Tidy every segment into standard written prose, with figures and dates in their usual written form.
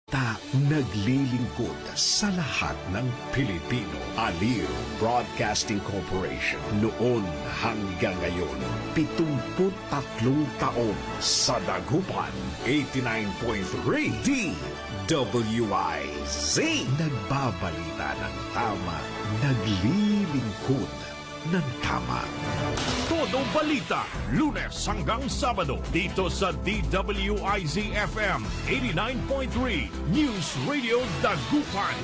Naglilingkod sa lahat ng Pilipino. Aliw Broadcasting Corporation noon hanggang ngayon. 73 taon sa dagupan. 89.3 DWIZ. Nagbabalita ng tama. Naglilingkod ng tama. Todo Balita, Lunes hanggang Sabado, dito sa DWIZ-FM 89.3 News Radio Dagupan.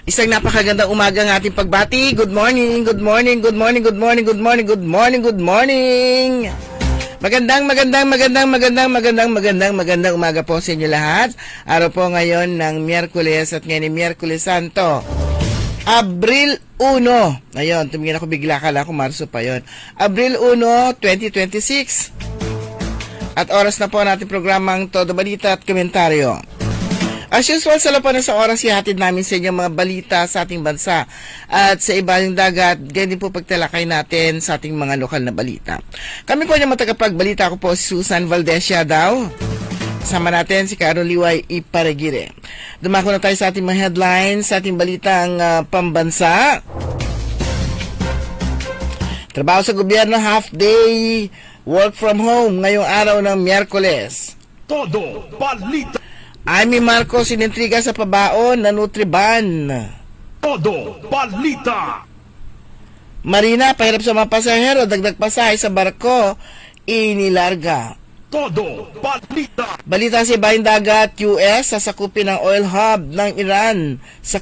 Isang napakagandang umaga ng ating pagbati. Good morning, good morning, good morning, good morning, good morning, good morning, good morning. Magandang umaga po sa inyo lahat. Araw po ngayon ng Miyerkules at ngayon Miyerkules Santo. Abril 1. Ayun, tumingin ako bigla, kala ko Marso pa yon. Abril 1, 2026. At oras na po natin programang Todo Balita at Komentaryo. As usual, sa lapan sa oras, ihatid namin sa inyo mga balita sa ating bansa at sa ibaling dagat, ganyan din po pagtalakay natin sa ating mga lokal na balita. Kami po yung matagapagbalita, ko po si Susan Valdezia daw. Kasama natin si Carol Liway Iparagire. Dumako na tayo sa ating mga headlines, sa ating balitang pambansa. Trabaho sa gobyerno, half day, work from home ngayong araw ng Miyerkules. Todo Balita. Amy Marcos inintriga sa pabaon na Nutriban. Todo Balita. Marina, pahirap sa mga pasahero, dagdag pasahe sa barko, inilarga. Todo Balita. Balita sa ibaing dagat, US, sasakupin ang oil hub ng Iran sa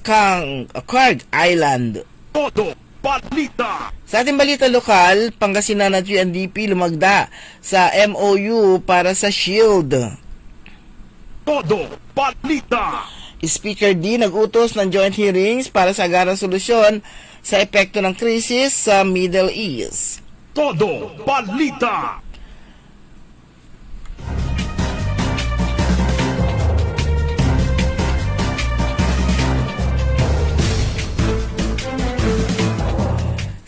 Kurg Island. Todo Balita. Sa ating balita lokal, Pangasinan at UNDP lumagda sa MOU para sa SHIELD. Todo Balita. Speaker D nag-utos ng joint hearings para sa agarang solusyon sa epekto ng krisis sa Middle East. Todo Balita.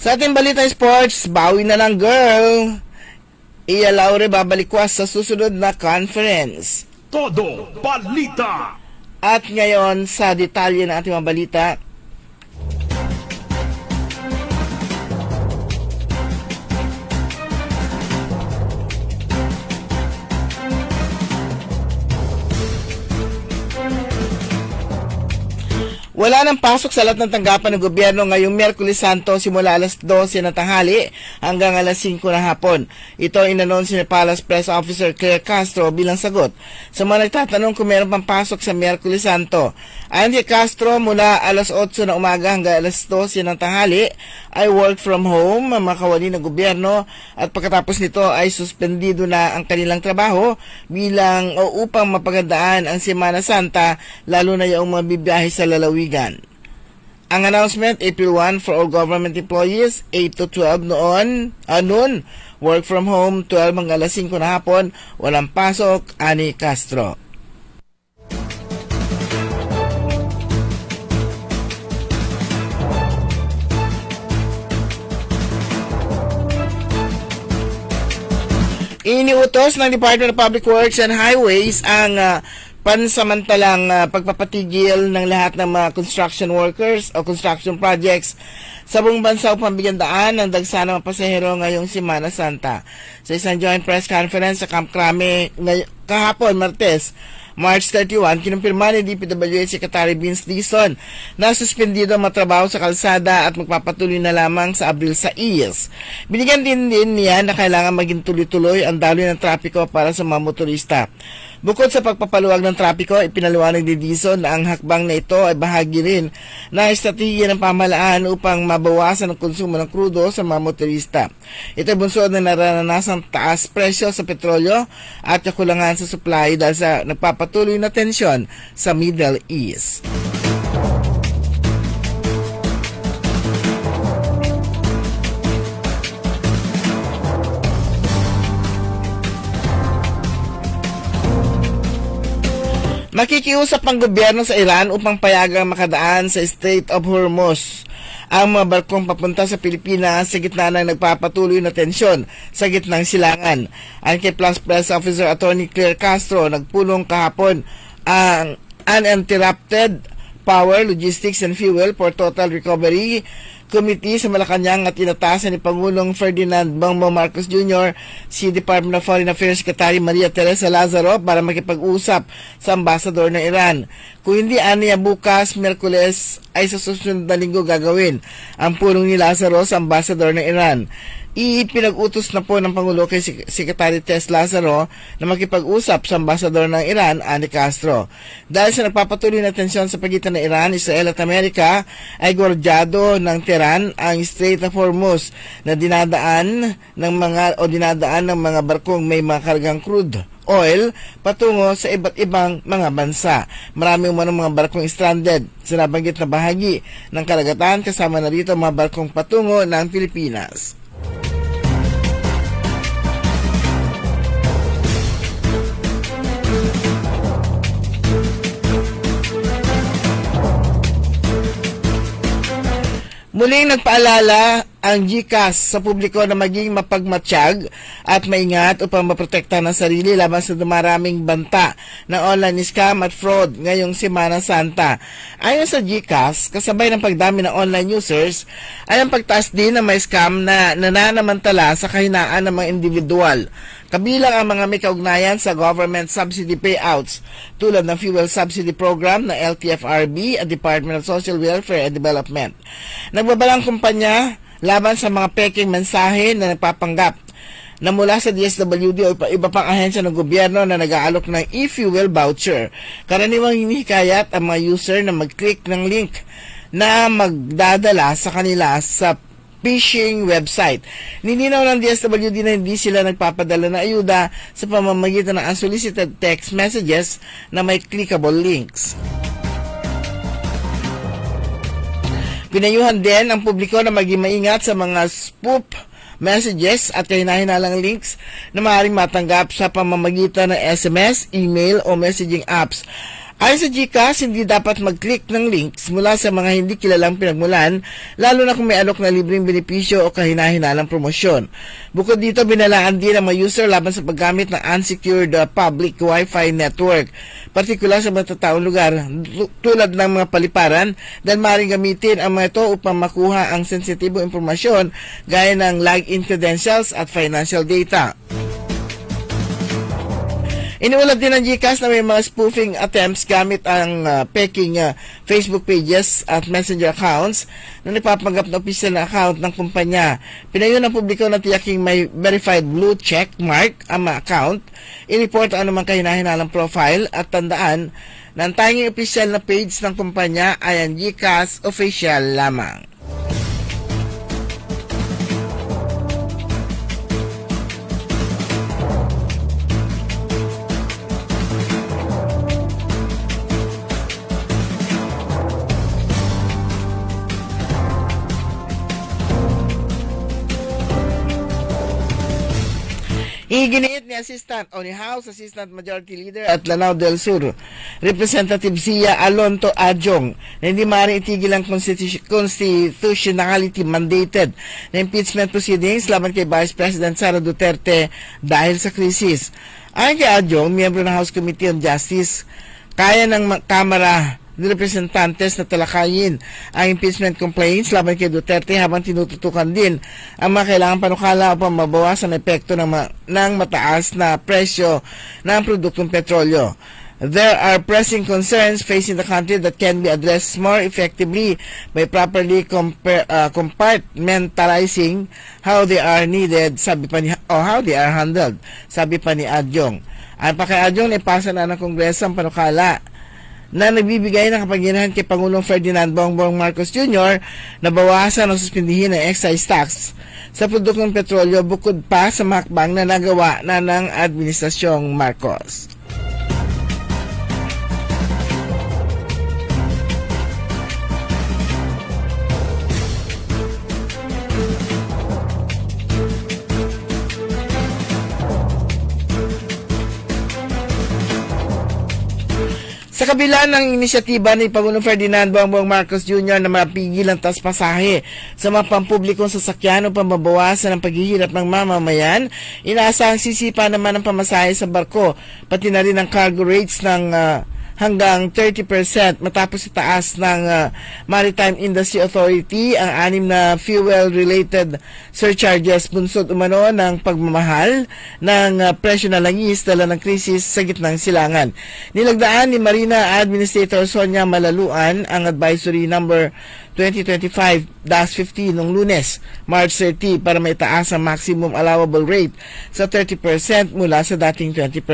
Sa ating balita sports, bawi na ng girl. Iya Laure babalikwas sa susunod na conference. Todo Balita. At ngayon sa detalye ng ating mga balita. Wala nang pasok sa lahat ng tanggapan ng gobyerno ngayong Miyerkules Santo simula alas 12 ng tanghali hanggang alas 5 ng hapon. Ito inanunsyo ni Palace Press Officer Claire Castro bilang sagot sa mga nagtatanong kung meron pang pasok sa Miyerkules Santo. Ayon kay Castro, mula alas 8 ng umaga hanggang alas 12 ng tanghali ay work from home ang makawali ng gobyerno at pagkatapos nito ay suspendido na ang kanilang trabaho bilang upang mapagandaan ang Semana Santa lalo na yung mga bibiyahe sa lalawigan. Ang announcement, April 1 for all government employees, 8 to 12 noon, work from home, 12 hanggang alas 5 na hapon, walang pasok, ani Castro. Iniutos ng Department of Public Works and Highways ang pansamantalang pagpapatigil ng lahat ng mga construction workers o construction projects sa buong bansa upang bigyan daan ng dagsa ng pasahero ngayong Semana Santa. Sa isang joint press conference sa Camp Crame kahapon, Martes, March 31, kinumpirma ni DPWH Secretary Vince Dizon na suspendido ang matrabaho sa kalsada at magpapatuloy na lamang sa Abril 6. Binigyan din niya na kailangan maging tuloy-tuloy ang daloy ng trapiko para sa mga motorista. Bukod sa pagpapaluwag ng trapiko, ipinaliwanag ni Dizon na ang hakbang na ito ay bahagi rin ng estratehiya ng pamahalaan upang mabawasan ang konsumo ng krudo sa mga motorista. Ito ay bunsod na naranasang taas presyo sa petrolyo at kakulangan sa supply dahil sa nagpapatuloy na tensyon sa Middle East. Makikiusap ang gobyerno sa Iran upang payagang makadaan sa Strait of Hormuz ang mga barkong papunta sa Pilipinas sa gitna ng nagpapatuloy na tensyon sa gitnang silangan. Ang kay Plus Press Officer Attorney Claire Castro, nagpulong kahapon ang Uninterrupted Power, Logistics and Fuel for Total Recovery Committee sa Malacanang at inatasan ni Pangulong Ferdinand Bongbong Marcos Jr. si Department of Foreign Affairs Secretary Maria Teresa Lazaro para makipag-usap sa ambasador ng Iran. Kung hindi aniya bukas, Miyerkules ay sa susunod na linggo gagawin ang pulong ni Lazaro sa ambasador ng Iran. Ipinag-utos na po ng Pangulo kay Secretary Tess Lazaro na makipag-usap sa ambasador ng Iran, Ani Castro. Dahil sa nagpapatuloy na tensyon sa pagitan ng Iran, Israel at Amerika, ay gordyado ng Tehran ang Strait of Hormuz na dinadaan ng mga barkong may mga kargang crude oil patungo sa iba't ibang mga bansa. Maraming mga barkong stranded sa nabanggit na bahagi ng karagatan, kasama na rito mga barkong patungo ng Pilipinas. Muling nagpaalala ang GCash sa publiko na maging mapagmatsyag at maingat upang maprotekta ng sarili laban sa dumaraming banta ng online scam at fraud ngayong Semana Santa. Ayon sa GCash, kasabay ng pagdami ng online users ay ang pagtaas din ng may scam na nananamantala sa kahinaan ng mga individual. Kabilang ang mga may kaugnayan sa government subsidy payouts tulad ng fuel subsidy program ng LTFRB at Department of Social Welfare and Development. Nagbabalang kumpanya laban sa mga peking mensahe na nagpapanggap na mula sa DSWD o iba pang ahensya ng gobyerno na nag-aalok ng e-fuel voucher. Karaniwang hinihikayat ang mga user na mag-click ng link na magdadala sa kanila sa phishing website. Nilinaw ng DSWD na hindi sila nagpapadala ng ayuda sa pamamagitan ng unsolicited text messages na may clickable links. Pinayuhan din ang publiko na maging maingat sa mga spoof messages at kahina-hinalang links na maaaring matanggap sa pamamagitan ng SMS, email o messaging apps. Ayon sa GCash, hindi dapat mag-click ng links mula sa mga hindi kilalang pinagmulan, lalo na kung may alok na libreng benepisyo o kahina-hinalang promosyon. Bukod dito, binalaan din ang mga user laban sa paggamit ng unsecured public Wi-Fi network, partikular sa matataong lugar tulad ng mga paliparan, dahil maaaring gamitin ang mga ito upang makuha ang sensitibong impormasyon gaya ng login credentials at financial data. Iniulat din ng GCash na may mga spoofing attempts gamit ang peking Facebook pages at messenger accounts na nagpapanggap na opisyal na account ng kumpanya. Pinayon ng publiko na tiyaking may verified blue check mark ang mga account, i-report ang anumang kahina-hinalang profile at tandaan na ang tanging opisyal na page ng kumpanya ay ang GCash official lamang. Iginiit ni House Assistant Majority Leader at Lanao del Sur, Representative Zia Alonto Adjong, na hindi maaaring itigil ang constitutionality mandated na impeachment proceedings laban kay Vice President Sara Duterte dahil sa krisis. Ayon kay Adjong, miyembro ng House Committee on Justice, kaya ng Kamara ni Representantes na talakayin ang impeachment complaints laban kay Duterte habang tinututukan din ang mga kailangang panukala upang mabawasan ang epekto ng mataas na presyo ng produktong petrolyo. There are pressing concerns facing the country that can be addressed more effectively by properly compartmentalizing how they are needed, sabi pa ni, o how they are handled, sabi pa ni Adyong. Ang pa kay Adyong, ipasa na ng Kongreso ang panukala na nagbibigay ng kapangyarihan kay Pangulong Ferdinand Bongbong Marcos Jr. na bawasan o suspindihin ang excise tax sa produktong petrolyo bukod pa sa makbang na nagawa na ng Administrasyong Marcos. Sa kabila ng inisyatiba ni Pangulong Ferdinand Bongbong Marcos Jr. na mapigil ang taspasahe sa mga pampublikong sasakyan o pambabawasan ang paghihirap ng mamamayan, inaasahang sisipa naman ang pamasahe sa barko, pati na rin ang cargo rates ng hanggang 30% matapos itaas ng Maritime Industry Authority ang 6 na fuel-related surcharges bunsod umano ng pagmamahal ng presyo na langis dala ng krisis sa gitnang silangan. Nilagdaan ni Marina Administrator Sonia Malaluan ang Advisory Number 2025-15 noong Lunes, March 30 para maitaas ang maximum allowable rate sa 30% mula sa dating 20%.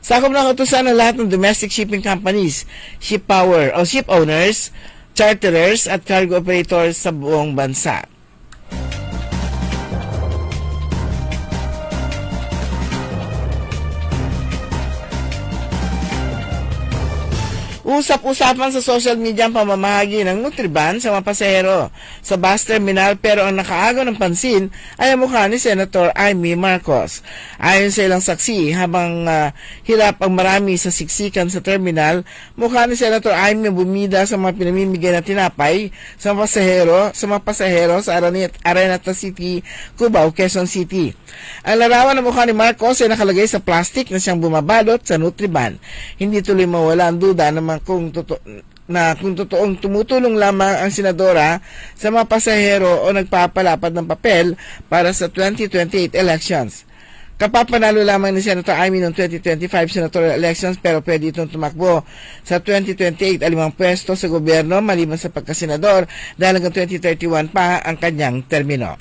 Sakop ng utusan ng lahat ng domestic shipping companies, ship owners, charterers at cargo operators sa buong bansa. Usap-usapan sa social media ang pamamahagi ng Nutriban sa mga pasahero sa bus terminal, pero ang nakaagaw ng pansin ay ang mukha ni Senator Amy Marcos. Ayon sa ilang saksi, habang hirap ang marami sa siksikan sa terminal, mukha ni Senator Amy bumida sa mga pinamimigay na tinapay sa mga pasahero sa Araneta City, Cubao, Quezon City. Ang larawan ng mukha ni Marcos ay nakalagay sa plastic na siyang bumabalot sa Nutriban. Hindi tuloy mawala ang duda naman kung totoong tumutulong lamang ang senadora sa mga pasahero o nagpapalapad ng papel para sa 2028 elections. Kapapanalo lamang ni Senator Amy noong 2025 senatorial elections, pero pwede itong tumakbo sa 2028 alimang pwesto sa gobyerno maliban sa pagkasenador dahil hanggang 2031 pa ang kanyang termino.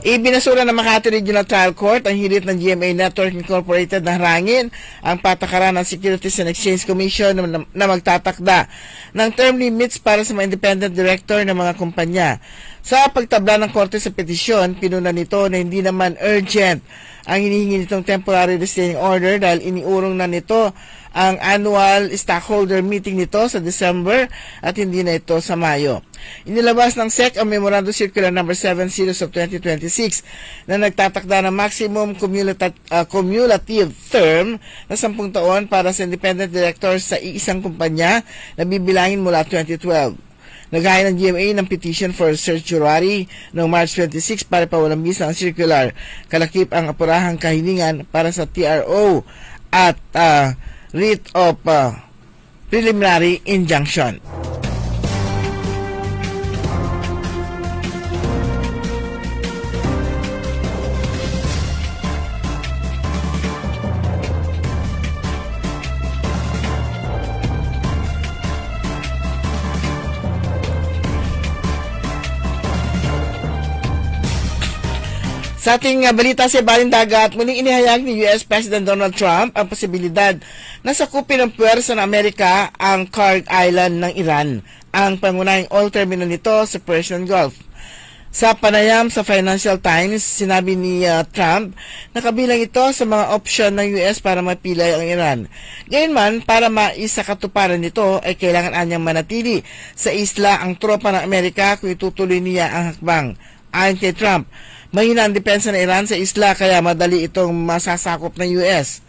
Ibinasura ng Makati Regional Trial Court ang hirit ng GMA Network Incorporated na harangin ang patakaran ng Securities and Exchange Commission na magtatakda ng term limits para sa mga independent director ng mga kumpanya. Sa pagtabla ng korte sa petisyon, pinuna nito na hindi naman urgent ang hinihingi nitong temporary restraining order dahil iniurong na nito ang annual stockholder meeting nito sa December at hindi na ito sa Mayo. Inilabas ng SEC ang Memorandum Circular No. 70 of 2026 na nagtatakda ng maximum cumulative term na 10 taon para sa independent directors sa iisang kumpanya na bibilangin mula 2012. Naghain ng GMA ng petition for certiorari noong March 26 para pawalang bisa ang circular. Kalakip ang apurahang kahilingan para sa TRO at writ of preliminary injunction. Sa ating balita sa Ibaling Dagat, muling inihayag ni US President Donald Trump ang posibilidad na sakupin ng puwersa ng Amerika ang Kurg Island ng Iran, ang pangunahing oil terminal nito sa Persian Gulf. Sa panayam sa Financial Times, sinabi ni Trump na kabilang ito sa mga opsyon ng US para mapilay ang Iran. Gayunman, para maisakatuparan nito ay kailangan anyang manatili sa isla ang tropa ng Amerika kung itutuloy niya ang hakbang. Ayon kay Trump, mahina ang depensa ng Iran sa isla kaya madali itong masasakop ng US.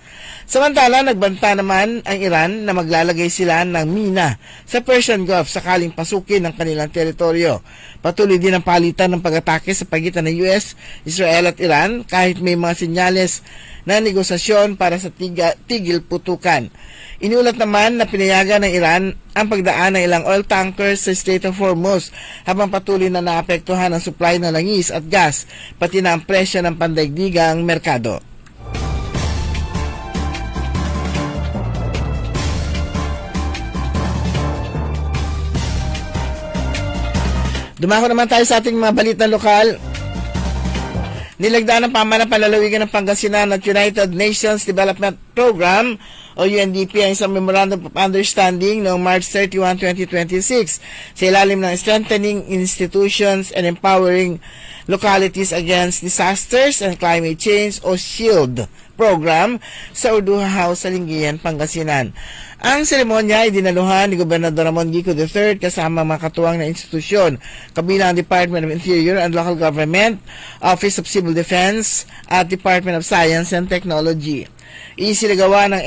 Samantala, nagbanta naman ang Iran na maglalagay sila ng mina sa Persian Gulf sakaling pasukin ng kanilang teritoryo. Patuloy din ang palitan ng pag-atake sa pagitan ng US, Israel at Iran kahit may mga senyales na negosasyon para sa tigil putukan. Inulat naman na pinayagan ng Iran ang pagdaan ng ilang oil tankers sa Strait of Hormuz habang patuloy na naapektuhan ang supply ng langis at gas pati na ang presyo ng pandaigdigang merkado. Dumako naman tayo sa ating mga balitang lokal. Nilagdaan ng pamahalaan palalawigan ng Pangasinan at United Nations Development Program o UNDP ang isang Memorandum of Understanding noong March 31, 2026 sa ilalim ng Strengthening Institutions and Empowering Localities Against Disasters and Climate Change o SHIELD program sa Urduha House sa Lingayen, Pangasinan. Ang seremonya ay dinaluhan ni Gobernador Ramon Gico III kasama mga katuwang na institusyon, kabilang ang Department of Interior and Local Government, Office of Civil Defense at Department of Science and Technology. Isinagawa ng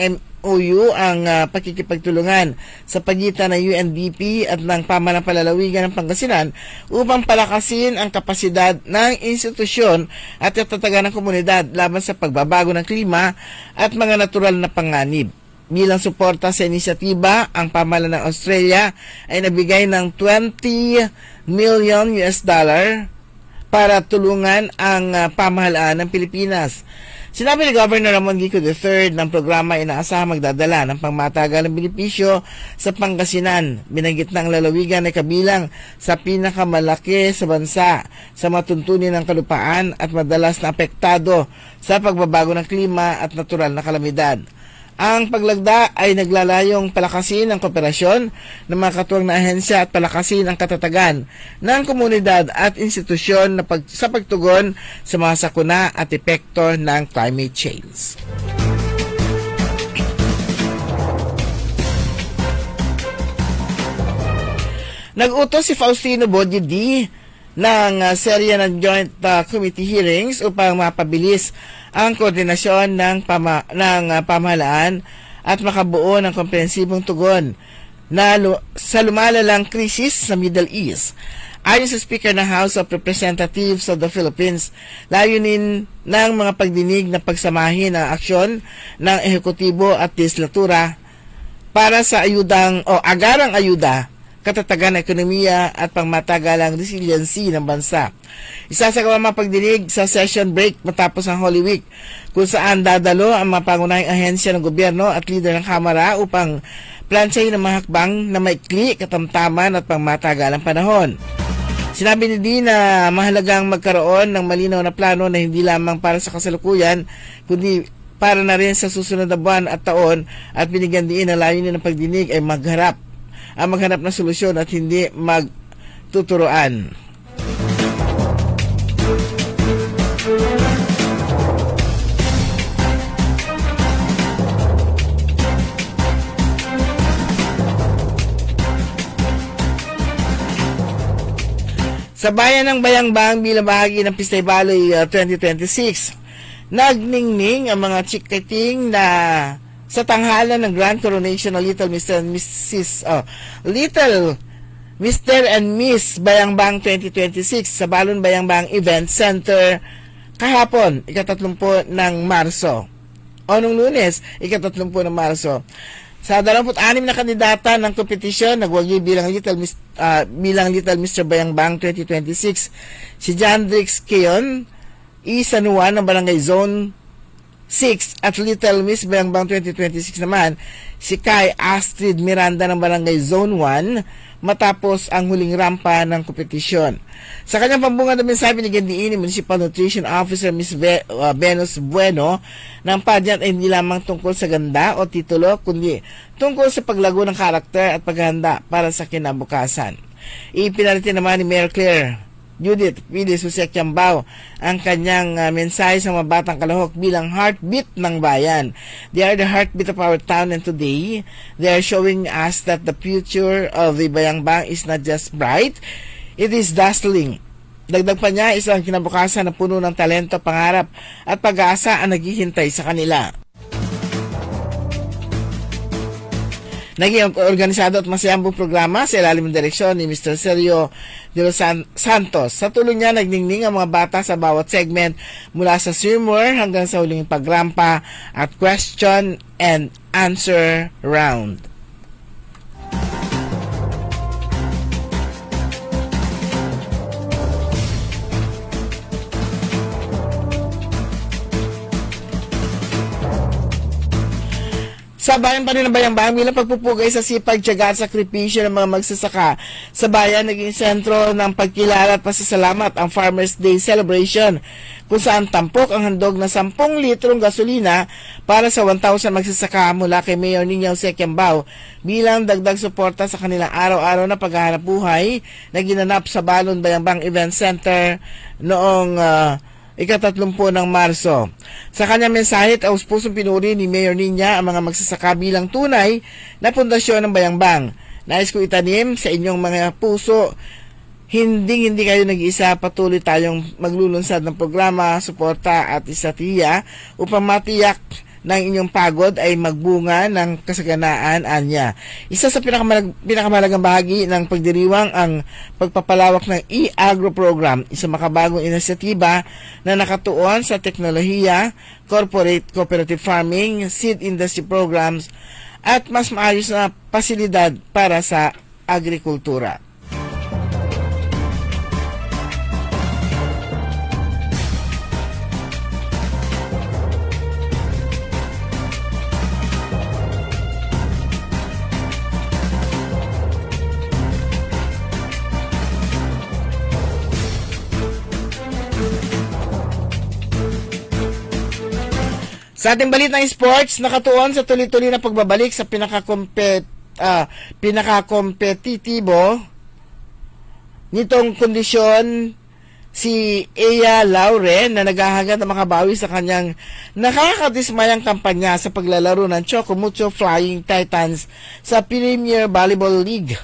MOU ang pakikipagtulungan sa pagitan ng UNDP at ng pamahalang palalawigan ng Pangasinan upang palakasin ang kapasidad ng institusyon at katatagan ng komunidad laban sa pagbabago ng klima at mga natural na panganib. Bilang suporta sa inisyatiba, ang pamahalaan ng Australia ay nabigay ng $20 million para tulungan ang pamahalaan ng Pilipinas. Sinabi ni Governor Ramon Gico III ng programa ay inaasahang magdadala ng pangmatagalang benepisyo sa Pangasinan. Binanggit na ang lalawigan ay kabilang sa pinakamalaki sa bansa sa matuntunin ng kalupaan at madalas na apektado sa pagbabago ng klima at natural na kalamidad. Ang paglagda ay naglalayong palakasin ang kooperasyon ng mga katuwang na ahensya at palakasin ang katatagan ng komunidad at institusyon sa pagtugon sa mga sakuna at epekto ng climate change. Nag-utos si Faustino Bodie D ng serya ng Joint Committee Hearings upang mapabilis ang koordinasyon ng pamahalaan at makabuo ng komprehensibong tugon sa lumalalang krisis sa Middle East. Ayon sa Speaker ng House of Representatives of the Philippines, layunin ng mga pagdinig na pagsamahin ang aksyon ng ehekutibo at legislatura para sa agarang ayuda, katatagan ng ekonomiya at pangmatagalang resiliency ng bansa. Isasagawa mga pagdinig sa session break matapos ang Holy Week kung saan dadalo ang mga pangunahing ahensya ng gobyerno at leader ng Kamara upang plansyahin ang mga hakbang na maikli, katamtaman at pangmatagalang panahon. Sinabi ni Dean na mahalagang magkaroon ng malinaw na plano na hindi lamang para sa kasalukuyan kundi para na rin sa susunod na buwan at taon at binigyan din na layunin ng pagdinig ay maghanap ng solusyon at hindi magtuturoan. Sa bayan ng Bayangbang bilang bahagi ng Pistay Baloy 2026, nagningning ang mga chikiting na sa tanghalan ng Grand Coronation ng Little Mr. and Miss Bayangbang 2026 sa Balon Bayangbang Event Center kahapon, ika-30 ng Marso. O nung Lunes, ika-30 ng Marso. Sa 26 na kandidata ng kompetisyon, nagwagi bilang Little Mr. Bayangbang 2026 si Jandrix Keon, San Juan ng Barangay Zone 6 at Little Miss Bayangbang 2026 naman si Kai Astrid Miranda ng Barangay Zone 1 matapos ang huling rampa ng kompetisyon. Sa kanyang pambungad na mensahe ni Gandiin, Municipal Nutrition Officer Ms. Venus Bueno, ng pageant ay hindi lamang tungkol sa ganda o titulo kundi tungkol sa paglago ng karakter at paghahanda para sa kinabukasan. Ipinalitin naman ni Mayor Claire Judith Pilis Jose Kiambao ang kanyang mensahe sa mga batang kalahok bilang heartbeat ng bayan. They are the heartbeat of our town, and today they are showing us that the future of the Bayangbang is not just bright, it is dazzling. Dagdag pa niya, isang kinabukasan na puno ng talento, pangarap at pag-asa ang naghihintay sa kanila. Naging organisado at masayang buong programa sa ilalim ng direksyon ni Mr. Sergio de los Santos. Sa tulong niya, nagningning ang mga bata sa bawat segment mula sa swimwear hanggang sa huling pagrampa at question and answer round. Sa bayan pa rin ng Bayambang, bilang pagpupugay sa sipag, tiyaga at sakripisyo ng mga magsasaka sa bayan, naging sentro ng pagkilala at pasasalamat ang Farmers Day Celebration, kung saan tampok ang handog na 10 litrong gasolina para sa 1,000 magsasaka mula kay Mayor Ningning Sequiambao bilang dagdag suporta sa kanilang araw-araw na paghahanap buhay na ginanap sa Balon Bayambang Event Center noong 30 ng Marso. Sa kanyang mensahe, taus-pusong pinuri ni Mayor Ningning ang mga magsasaka bilang tunay na pundasyon ng Bayambang. Nais ko itanim sa inyong mga puso, hindi kayo nag-iisa, patuloy tayong maglulunsad ng programa, suporta at isatiya upang matiyak ng inyong pagod ay magbunga ng kasaganaan, anya. Isa sa pinakamalagang bahagi ng pagdiriwang ang pagpapalawak ng e-agro program, isang makabagong inisyatiba na nakatuon sa teknolohiya, corporate cooperative farming, seed industry programs, at mas maayos na pasilidad para sa agrikultura. Sa ating balitang sports, nakatuon sa tuloy-tuloy na pagbabalik sa pinakakompetitibo nitong kondisyon si Ea Laure na naghahangad na makabawi sa kanyang nakakadismayang kampanya sa paglalaro ng Chocomucho Flying Titans sa Premier Volleyball League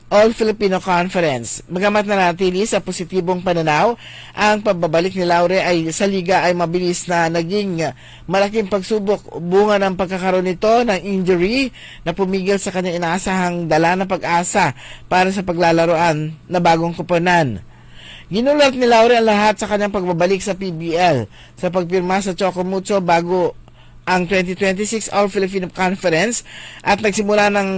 All-Filipino Conference. Bagamat nanatili sa positibong pananaw, ang pagbabalik ni Laure ay sa liga ay mabilis na naging malaking pagsubok bunga ng pagkakaroon nito ng injury na pumigil sa kanyang inaasahang dala ng pag-asa para sa paglalaroan na bagong koponan. Ginulat ni Laure ang lahat sa kanyang pagbabalik sa PBL sa pagpirma sa Chocomucho bago ang 2026 All-Filipino Conference at nagsimula ng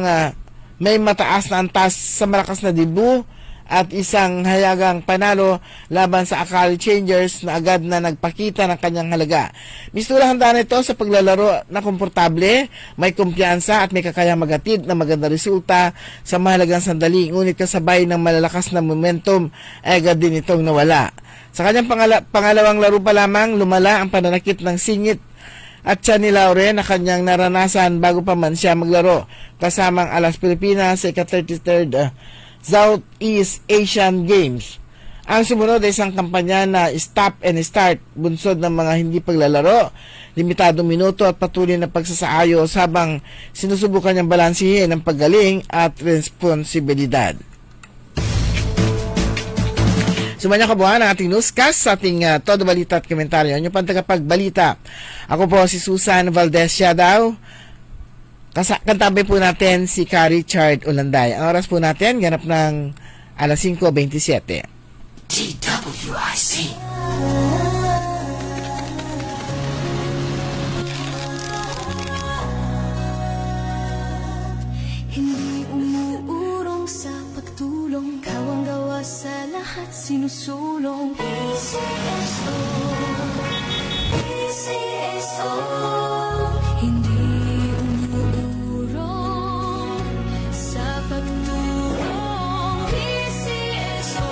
may mataas na antas sa malakas na debu at isang hayagang panalo laban sa Akali Changers na agad na nagpakita ng kanyang halaga. Mistura handa nito sa paglalaro na komportable, may kumpiyansa at may kakayang magatid na maganda resulta sa mahalagang sandali, ngunit kasabay ng malalakas na momentum ay agad din itong nawala. Sa kanyang pangalawang laro pa lamang, lumala ang pananakit ng singit at siya ni Laure na kanyang naranasan bago pa man siya maglaro kasamang Alas Pilipinas sa ika-33rd Southeast Asian Games. Ang sumunod ay isang kampanya na stop and start, bunsod ng mga hindi paglalaro, limitadong minuto at patuloy na pagsasaayos habang sinusubukan niyang balansihin ang paggaling at responsibilidad. Sumanya kabuhan ang ating newscast sa ating todo balita at komentaryo. Yung pantagapagbalita. Ako po si Susan Valdez Siadaw. Kantabay po natin si Ka Richard Ulanday. Ang oras po natin, ganap ng alas 5:27. DWIC. Hindi umuurong sa pagtulong, kawang gawa sa lahat sinusulong. PCSO, PCSO. Hindi umuurong sa pagtulong. PCSO,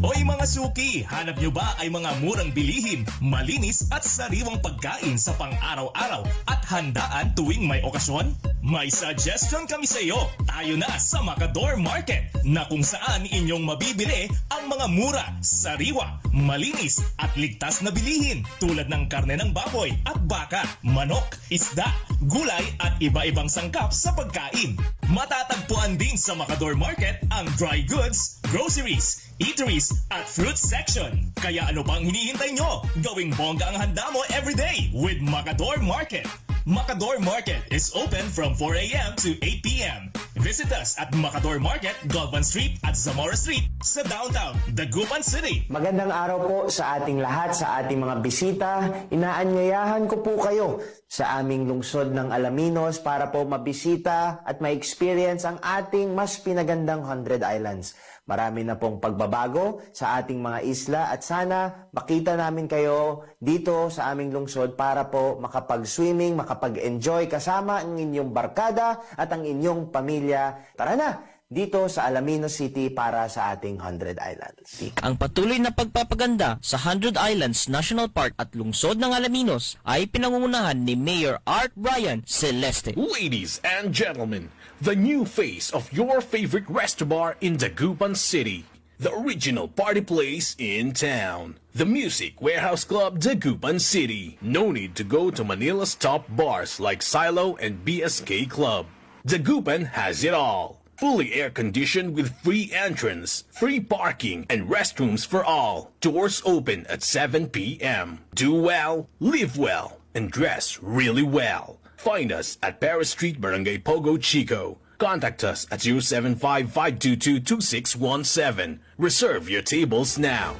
Hoy mga suki, hanap nyo ba ay mga murang bilihin, malinis at sariwang pagkain sa pang-araw-araw at handaan tuwing may okasyon? May suggestion kami sa iyo. Tayo na sa Macador Market na kung saan inyong mabibili ang mga mura, sariwa, malinis at ligtas na bilihin tulad ng karne ng baboy at baka, manok, isda, gulay at iba-ibang sangkap sa pagkain. Matatagpuan din sa Macador Market ang dry goods, groceries, eateries at fruit section. Kaya ano pang hinihintay nyo? Gawing bongga ang handa mo everyday with Macador Market. Macador Market is open from 4 a.m. to 8 p.m. Visit us at Macador Market, Galvan Street at Zamora Street sa downtown, Dagupan City. Magandang araw po sa ating lahat, sa ating mga bisita. Inaanyayahan ko po kayo sa aming lungsod ng Alaminos para po mabisita at ma-experience ang ating mas pinagandang 100 Islands. Marami na pong pagbabago sa ating mga isla at sana makita namin kayo dito sa aming lungsod para po makapag-swimming, makapag-enjoy kasama ang inyong barkada at ang inyong pamilya. Tara na! Dito sa Alaminos City para sa ating 100 Islands. Ang patuloy na pagpapaganda sa 100 Islands National Park at lungsod ng Alaminos ay pinangungunahan ni Mayor Art Brian Celeste. Ladies and gentlemen, the new face of your favorite resto bar in Dagupan City. The original party place in town. The Music Warehouse Club Dagupan City. No need to go to Manila's top bars like Silo and BSK Club. Dagupan has it all. Fully air-conditioned with free entrance, free parking, and restrooms for all. Doors open at 7 p.m. Do well, live well, and dress really well. Find us at Paris Street, Barangay Pogo, Chico. Contact us at 075-522-2617. Reserve your tables now.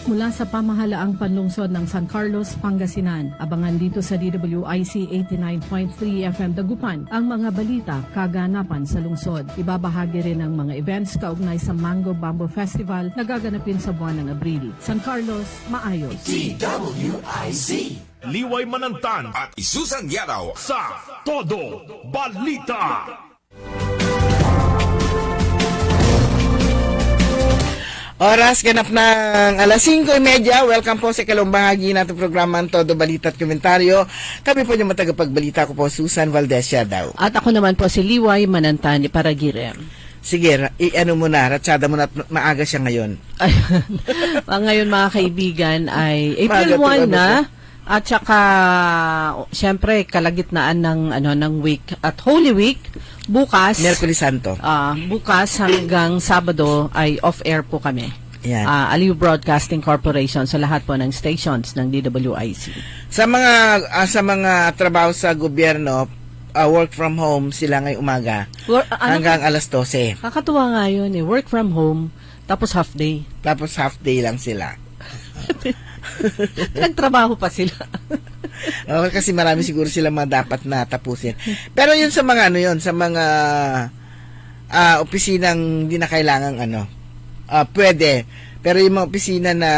Mula sa pamahalaang panlungsod ng San Carlos, Pangasinan, abangan dito sa DWIC 89.3 FM Dagupan ang mga balita, kaganapan sa lungsod. Ibabahagi rin ang mga events kaugnay sa Mango Bamboo Festival na gaganapin sa buwan ng Abril. San Carlos, maayos. Liway Manantan At Isusan Yaraw. sa Todo Balita. Oras, ganap ng alas 5:30. Welcome po sa ikalawang bahagi natin programang Todo Balita at Komentaryo. Kami po yung matagapagbalita ko po, Susan Valdez Yadaw. At ako naman po si Liway Manantani Paragire. Sige, i-ano mo na, ratsada mo na at maaga siya ngayon. Ngayon mga kaibigan ay April Maaga 1 to, na. At saka, siyempre, kalagitnaan ng week. At Holy Week, bukas, Miyerkules Santo. bukas hanggang Sabado ay off-air po kami. Yan. Aliw Broadcasting Corporation sa lahat po ng stations ng DWIC. Sa mga trabaho sa gobyerno, work from home sila ngayong umaga hanggang alas 12. Kakatuwa nga yun eh. Work from home, tapos half day. Tapos half day lang sila. Nagtrabaho pa sila. Kasi marami siguro sila mga dapat na tapusin. Pero yun sa mga sa mga opisinang hindi na kailangang pwede. Pero yung mga opisina na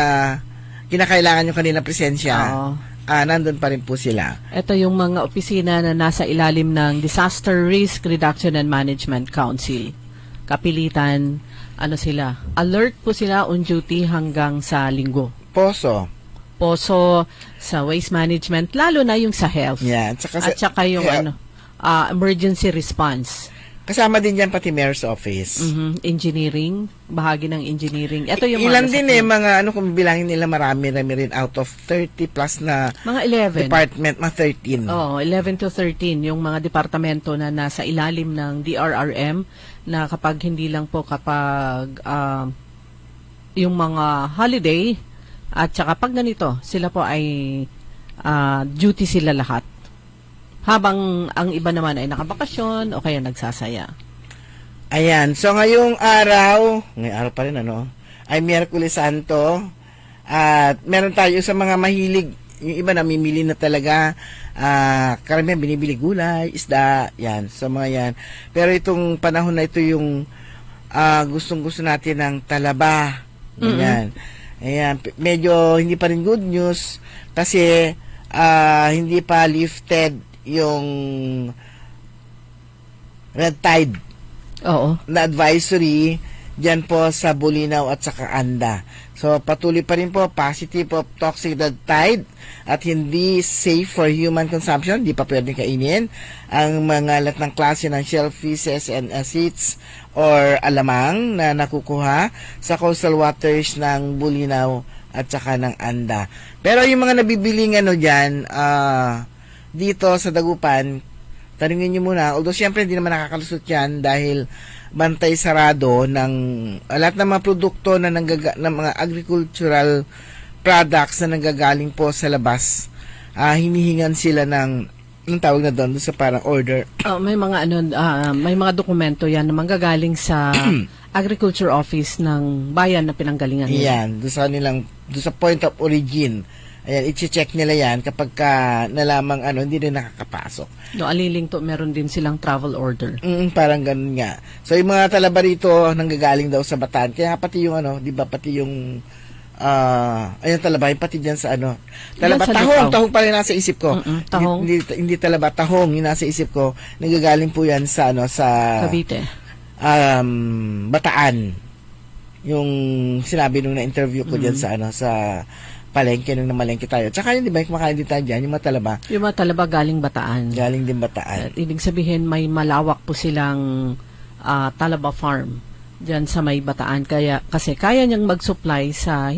kinakailangan yung kanilang presensya, nandun pa rin po sila. Ito yung mga opisina na nasa ilalim ng Disaster Risk Reduction and Management Council. Kapilitan, sila? Alert po sila on duty hanggang sa linggo. Poso sa waste management, lalo na yung sa health. Yeah, at saka yung emergency response. Kasama din yan pati mayor's office. Engineering, bahagi ng engineering. Ito yung ilan din mga kung bilangin nila marami rin out of 30 plus na mga 11 department, mga 13. 11 to 13 yung mga departamento na nasa ilalim ng DRRM na kapag yung mga holiday at saka pag ganito, sila po ay duty sila lahat. Habang ang iba naman ay nakabakasyon o kaya nagsasaya. Ayan. So, ngayong araw pa rin ay Miyerkules Santo. At meron tayo sa mga mahilig, yung iba namimili na talaga, karamihan binibili gulay, isda, yan. So, mga yan. Pero itong panahon na ito yung gustong-gusto natin ng talaba. Ayan. Ayan. Medyo hindi pa rin good news kasi hindi pa lifted yung red tide na advisory dyan po sa Bulinaw at saka Anda. So, patuloy pa rin po positive of toxic red tide at hindi safe for human consumption. Hindi pa pwedeng kainin ang mga lahat ng klase ng shellfishes and seeds or alamang na nakukuha sa coastal waters ng Bulinaw at saka ng Anda. Pero yung mga nabibiling dyan, dito sa Dagupan, tanungin nyo muna. Although, siyempre, hindi naman nakakalusot yan dahil bantay sarado ng lahat ng mga produkto na ng mga agricultural products na nanggagaling po sa labas. Hinihingan sila ng ang tawag na doon sa parang order. May mga may mga dokumento yan na manggagaling sa Agriculture Office ng bayan na pinanggalingan nila. Yan, doon sa point of origin. Ayan, i-check nila yan kapag nalamang hindi rin nakakapasok. No, aliling to, meron din silang travel order. Parang ganun nga. So, yung mga talaba rito nanggagaling daw sa Bataan. Kaya pati yung di ba, pati yung ayun talaba, yung pati dyan sa talaba, tahong pa rin nasa isip ko. Tahong. Hindi talaba, tahong yung nasa isip ko. Nanggagaling po yan sa sa Cavite. Bataan. Yung sinabi nung na-interview ko dyan sa sa palengke nung namalengke tayo. Tsaka yun, di ba, kumakain din tayo dyan, yung mga talaba. Yung mga talaba galing Bataan. Galing din Bataan. At ibig sabihin, may malawak po silang talaba farm dyan sa may Bataan. Kasi kaya niyang mag-supply sa,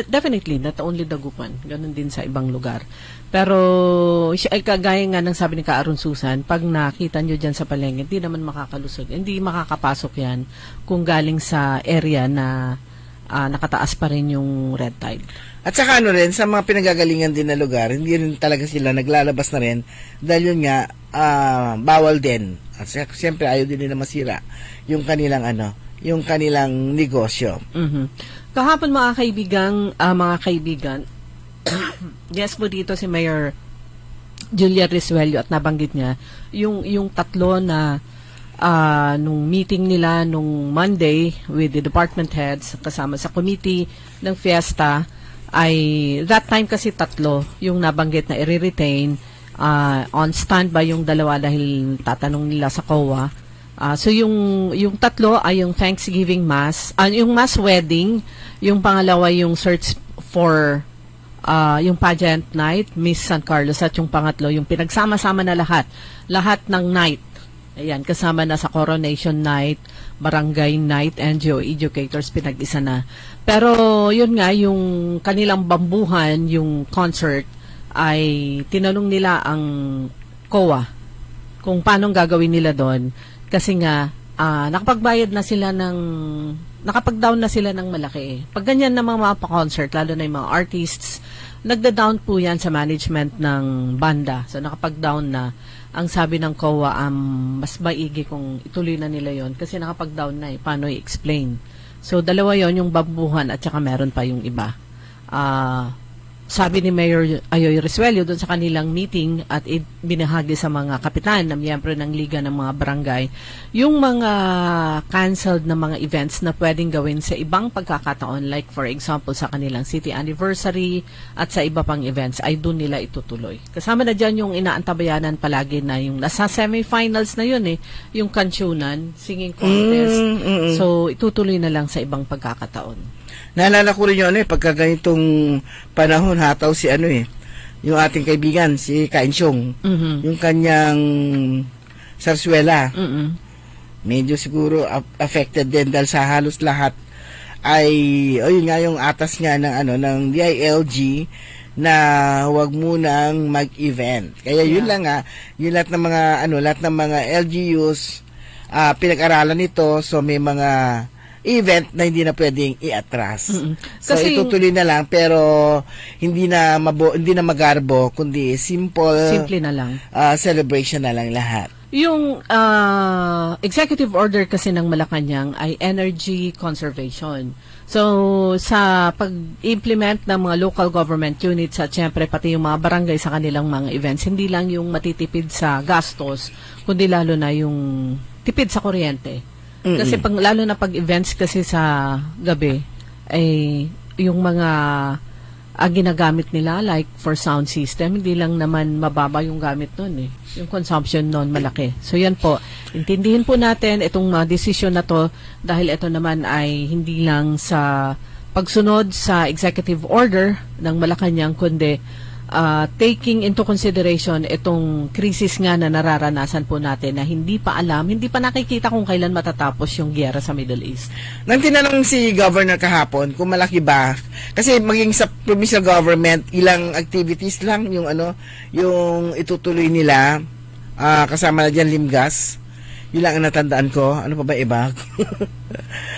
definitely, not only Dagupan. Ganun din sa ibang lugar. Pero, ay kagaya nga ng sabi ni Ka Aron Susan, pag nakita nyo dyan sa palengke, hindi naman makakalusog. Hindi makakapasok yan kung galing sa area na nakataas pa rin yung red tide. At saka rin, sa mga pinagagalingan din na lugar, hindi rin talaga sila naglalabas na rin dahil yun nga, bawal din. At siyempre, ayaw din nila masira yung kanilang yung kanilang negosyo. Kahapon mga kaibigan, yes po dito si Mayor Julia Risuello at nabanggit niya yung tatlo na nung meeting nila nung Monday with the department heads kasama sa committee ng fiesta ay that time kasi tatlo yung nabanggit na i-retain on standby yung dalawa dahil tatanong nila sa COA. So yung tatlo ay yung Thanksgiving Mass, yung Mass Wedding, yung pangalawa yung search for yung pageant night, Miss San Carlos, at yung pangatlo yung pinagsama-sama na lahat ng night. Ayan, kasama na sa coronation night, barangay night, NGO educators, pinag-isa na. Pero yun nga, yung kanilang bambuhan, yung concert, ay tinanong nila ang COA kung paano gagawin nila doon. Kasi nga, nakapagbayad na sila nakapag-down na sila ng malaki. Pag ganyan na mga pa-concert, lalo na yung mga artists, nagda-down po yan sa management ng banda. So, nakapag-down na. Ang sabi ng COA, mas maigi kung ituloy na nila yon kasi nakapag-down na paano i-explain. So, dalawa yon yung bambuhan at saka meron pa yung iba. Sabi ni Mayor Ayoy Risuello doon sa kanilang meeting at binahagi sa mga kapitan na miyembro ng Liga ng mga Barangay, yung mga canceled na mga events na pwedeng gawin sa ibang pagkakataon, like for example sa kanilang city anniversary at sa iba pang events, ay doon nila itutuloy. Kasama na dyan yung inaantabayanan palagi na yung nasa semifinals na yun yung Kansyunan, singing contest. So, itutuloy na lang sa ibang pagkakataon. Naalala ko rin yun pagka ganitong panahon hataw si yung ating kaibigan, si Kainsyong, yung kanyang sarsuela. Medyo siguro affected din dahil sa halos lahat ay, yun nga yung atas nga ng DILG na huwag munang mag-event. Kaya yun lang yung lahat ng mga, lahat ng mga LGUs, pinag-aralan nito, so may mga event na hindi na pwedeng i-atras. So itutuloy na lang pero hindi na magarbo kundi simple na lang. Celebration na lang lahat. Yung executive order kasi ng Malacanang ay energy conservation. So sa pag-implement ng mga local government units at syempre pati yung mga barangay sa kanilang mga events, hindi lang yung matitipid sa gastos kundi lalo na yung tipid sa kuryente. Kasi lalo na pag events kasi sa gabi ay yung mga ginagamit nila like for sound system, hindi lang naman mababa yung gamit nun yung consumption nun malaki. So yan po, intindihin po natin itong desisyon na to dahil ito naman ay hindi lang sa pagsunod sa executive order ng Malacanang kundi taking into consideration itong krisis nga na nararanasan po natin na hindi pa nakikita kung kailan matatapos yung giyera sa Middle East. Nang tinanong si Governor kahapon kung malaki ba, kasi maging sa provincial government, ilang activities lang yung yung itutuloy nila, kasama na dyan Limgas, Yun lang ang natandaan ko. Ano pa ba iba?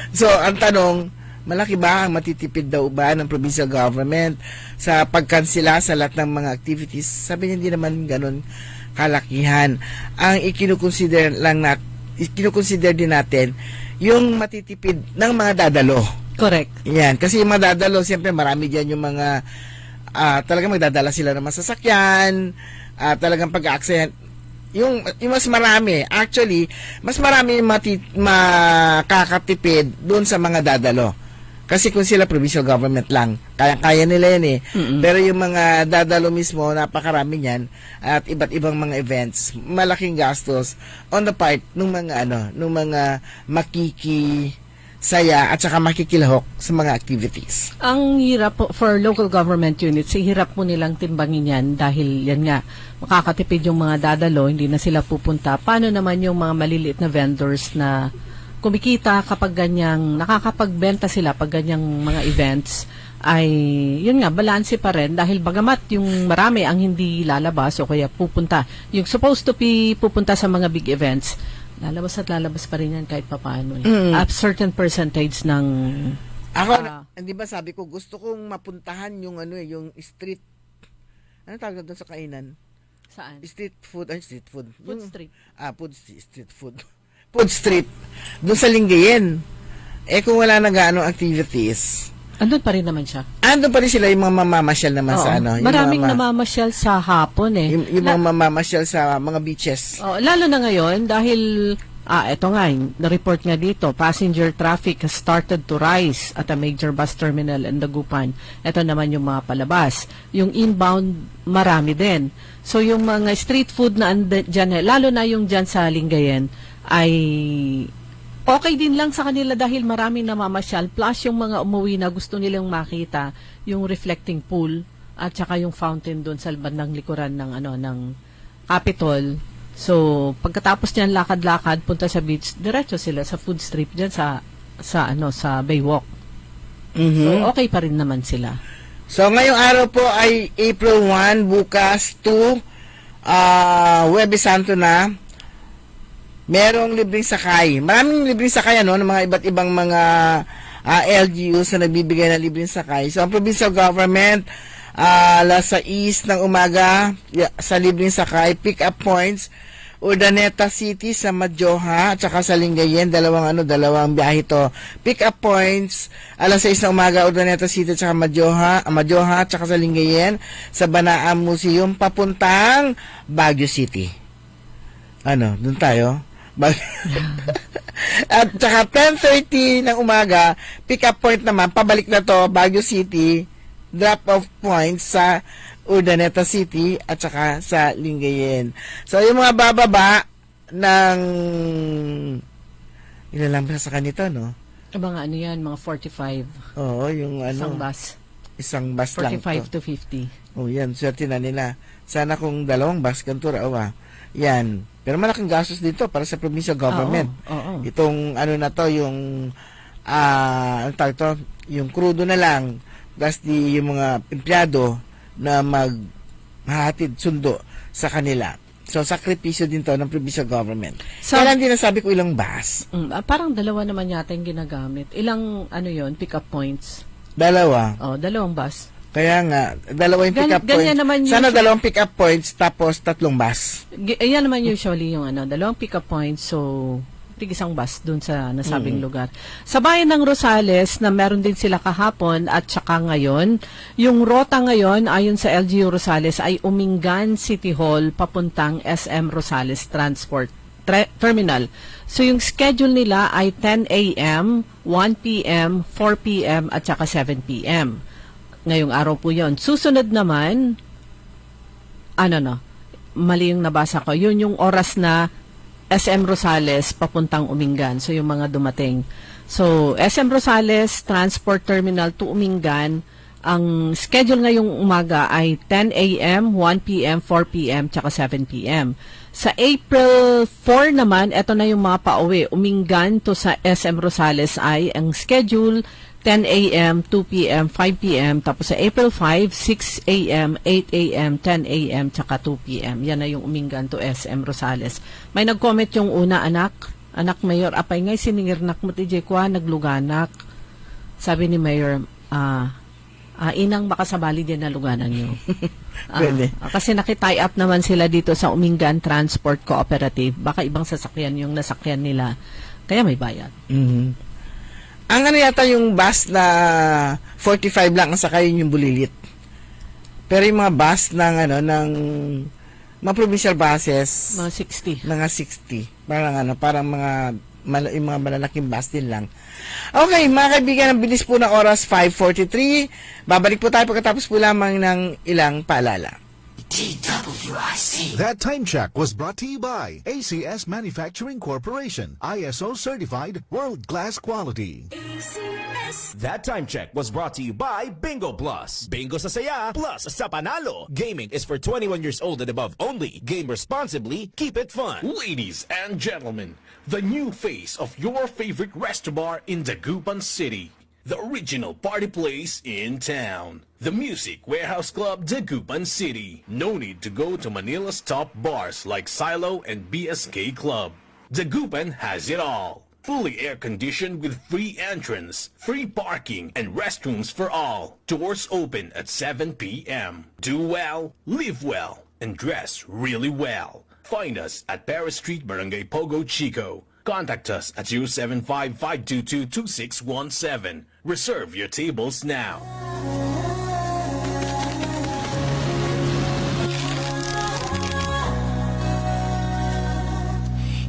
So, ang tanong, malaki ba ang matitipid daw ba ng provincial government sa pagkansela sa lahat ng mga activities? Sabi niya, hindi naman ganun kalakihan. Ang ikinukonsider din natin yung matitipid ng mga dadalo. Correct. Yan. Kasi yung mga dadalo, siyempre marami dyan yung mga talagang magdadala sila ng masasakyan, talagang pag-aaksayan. Yung mas marami, actually, mas marami makakatipid doon sa mga dadalo. Kasi kung sila provincial government lang, kaya nila yan eh. Pero yung mga dadalo mismo, napakarami niyan at iba't ibang mga events, malaking gastos on the part ng mga mga makikisaya at saka makikilahok sa mga activities. Ang hirap po for local government units, hirap po nilang timbangin yan dahil yan nga, makakatipid yung mga dadalo, hindi na sila pupunta. Paano naman yung mga maliliit na vendors na kumikita kapag ganyang, nakakapagbenta sila pag ganyang mga events, ay yun nga, balanse pa rin dahil bagamat yung marami ang hindi lalabas o kaya pupunta, yung supposed to be pupunta sa mga big events, lalabas pa rin yan kahit papaano. A certain percentage ng Ako, hindi ba sabi ko, gusto kong mapuntahan yung yung street, ano tawag doon sa kainan? saan? Street food. Food street. Street food. Food street. Doon sa Lingayen. Kung wala na gaano activities, Andun pa rin naman siya. andun pa rin sila yung mga mamamasyal naman Oo. sa yung Maraming mga, namamasyal sa hapon eh. yung mga mamamasyal sa mga beaches. Lalo na ngayon dahil eto nga, na-report nga dito, passenger traffic has started to rise at a major bus terminal in Dagupan. Ito naman yung mga palabas. Yung inbound, marami din. So yung mga street food na dyan, lalo na yung dyan sa Lingayen, ay okay din lang sa kanila dahil maraming namamasyal. Plus yung mga umuwi na gusto nilang makita yung reflecting pool at saka yung fountain doon sa bandang likuran ng ng Capitol. So, pagkatapos niyan lakad-lakad punta sa beach, diretso sila sa food strip diyan sa Baywalk. So, okay pa rin naman sila. So, ngayong araw po ay April 1, bukas 2, Huwebes Santo na. Merong libreng sakay. Maraming libreng sakay ng mga iba't ibang mga LGUs na nagbibigay ng libreng sakay. So, ang provincial government, alas 6 ng umaga sa libreng sakay, pick-up points, Urdaneta City sa Madjoha at saka sa Lingayen, dalawang biyahe to. Pick-up points, alas 6 ng umaga, Urdaneta City at saka Madjoha at saka sa Lingayen, sa Banaam Museum, papuntang Baguio City. Doon tayo? At saka 10:30 ng umaga, pick-up point naman, pabalik na to, Baguio City, drop-off points sa Urdaneta City at saka sa Lingayen. So, yung mga bababa ng ilan lang sa kanito, no? Mga yan, mga 45. Oo, yung Isang bus. Isang bus lang 45 to. to 50. Oh, yan, swerte na nila. Sana kung dalawang bus, ganito raw. Yan. Pero malaking gastos dito para sa provincial government. Oo. Itong na to, yung yung crudo na lang, plus yung mga empleyado na maghahatid sundo sa kanila. So, sakripisyo din to ng provincial government. Kailan din nasabi ko ilang bus? Parang dalawa naman yata yung ginagamit. Ilang, pick-up points? Dalawa. Dalawang bus. Kaya nga, dalawa yung pick-up points. Sana dalawang pick-up points tapos 3 bus. Yan naman usually yung dalawang pick-up points. So, isang bus dun sa nasabing lugar. Sa bayan ng Rosales, na meron din sila kahapon at saka ngayon, yung rota ngayon, ayon sa LGU Rosales, ay Umingan City Hall papuntang SM Rosales Transport Terminal. So, yung schedule nila ay 10 a.m., 1 p.m., 4 p.m., at saka 7 p.m. Ngayong araw po yon. Susunod naman, mali yung nabasa ko. Yun yung oras na SM Rosales papuntang Umingan. So, yung mga dumating. So, SM Rosales Transport Terminal to Umingan, ang schedule ngayong umaga ay 10 a.m., 1 p.m., 4 p.m., tsaka 7 p.m. Sa April 4 naman, eto na yung mga pauwi. Umingan to sa SM Rosales ay ang schedule 10 a.m., 2 p.m., 5 p.m. Tapos sa April 5, 6 a.m., 8 a.m., 10 a.m., tsaka 2 p.m. Yan na yung umingan to SM Rosales. May nag-comment yung una, anak Mayor, apay ngay siningirnak mo ti Jekwa, nagluganak. Sabi ni Mayor, inang makasabali din na luganan nyo. Pwede. Kasi nakitie up naman sila dito sa Umingan Transport Cooperative. Baka ibang sasakyan yung nasakyan nila. Kaya may bayad. Mhm. Ang ano yata yung bus na 45 lang ang sakayin yung bulilit. Pero yung mga bus ng mga provincial buses, Mga 60. mga 60. Parang yung mga malalaking bus din lang. Okay, mga kaibigan, ang bilis po ng oras, 5:43. Babalik po tayo pagkatapos po lamang ng ilang paalala. That time check was brought to you by ACS Manufacturing Corporation, ISO certified world-class quality. That time check was brought to you by Bingo Plus. Bingo sa saya, plus sa panalo. Gaming is for 21 years old and above only. Game responsibly, keep it fun. Ladies and gentlemen, the new face of your favorite resto bar in Dagupan City. The original party place in town. The Music Warehouse Club Dagupan City. No need to go to Manila's top bars like Silo and BSK Club. Dagupan has it all. Fully air-conditioned with free entrance, free parking, and restrooms for all. Doors open at 7 p.m. Do well, live well, and dress really well. Find us at Paris Street, Barangay Pogo Chico. Contact us at 075-522-2617. Reserve your tables now.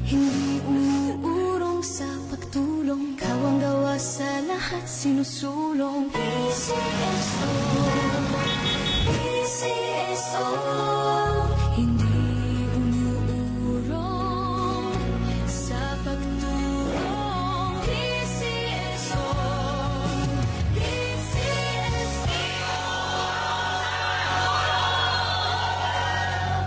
Hindi umuurong sa pagtulong, kawang gawa sa lahat sinusulong. PCSO, PCSO. Hindi umuurong sa pagtulong. PCSO,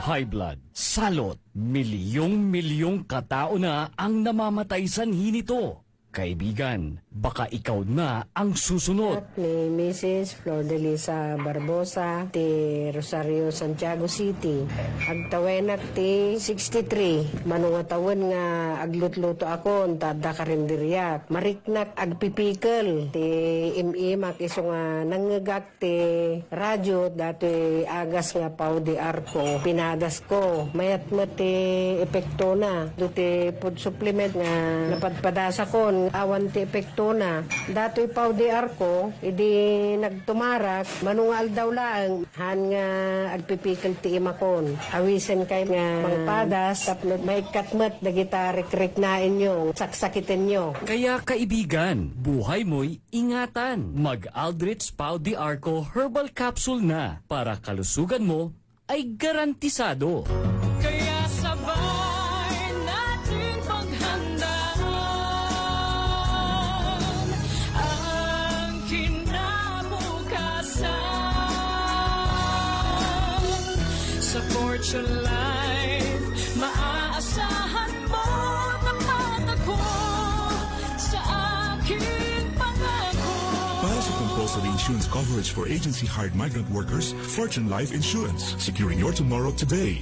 High blood, salot, milyong-milyong katao na ang namamatay sanhi nito. Kaibigan, baka ikaw na ang susunod. Ni Mrs. Flor de Lisa Barbosa, ti Rosario, Santiago City. Agtawenak ti 63. Manungatawan nga aglutluto ako, tada karinderyak. Mariknak agpipikal. Ti imimak iso nga nangagak ti radyo, dati agas nga pao di arko. Pinadas ko. Mayat mo ti epekto na. Duti food supplement nga napadpadasa ko. Awan ti epekto na. Dato'y pao di arko, idi nagtumarak, manungal daw lang. Han nga agpipikal ti imakon. Awisen kay nga mangpadas, tapno may katmat na gitarik-rik na inyo, saksakitin nyo. Kaya kaibigan, buhay mo'y ingatan. Mag-Aldrich Pau di Arco Herbal Capsule na para kalusugan mo ay garantisado. kaya sabay natin paghandaan ang kinabukasan. Sa Fortune Life, maaasahan mo tapat ako sa aking pangako. Para sa compulsory insurance coverage for agency-hired migrant workers, Fortune Life Insurance. Securing your tomorrow today.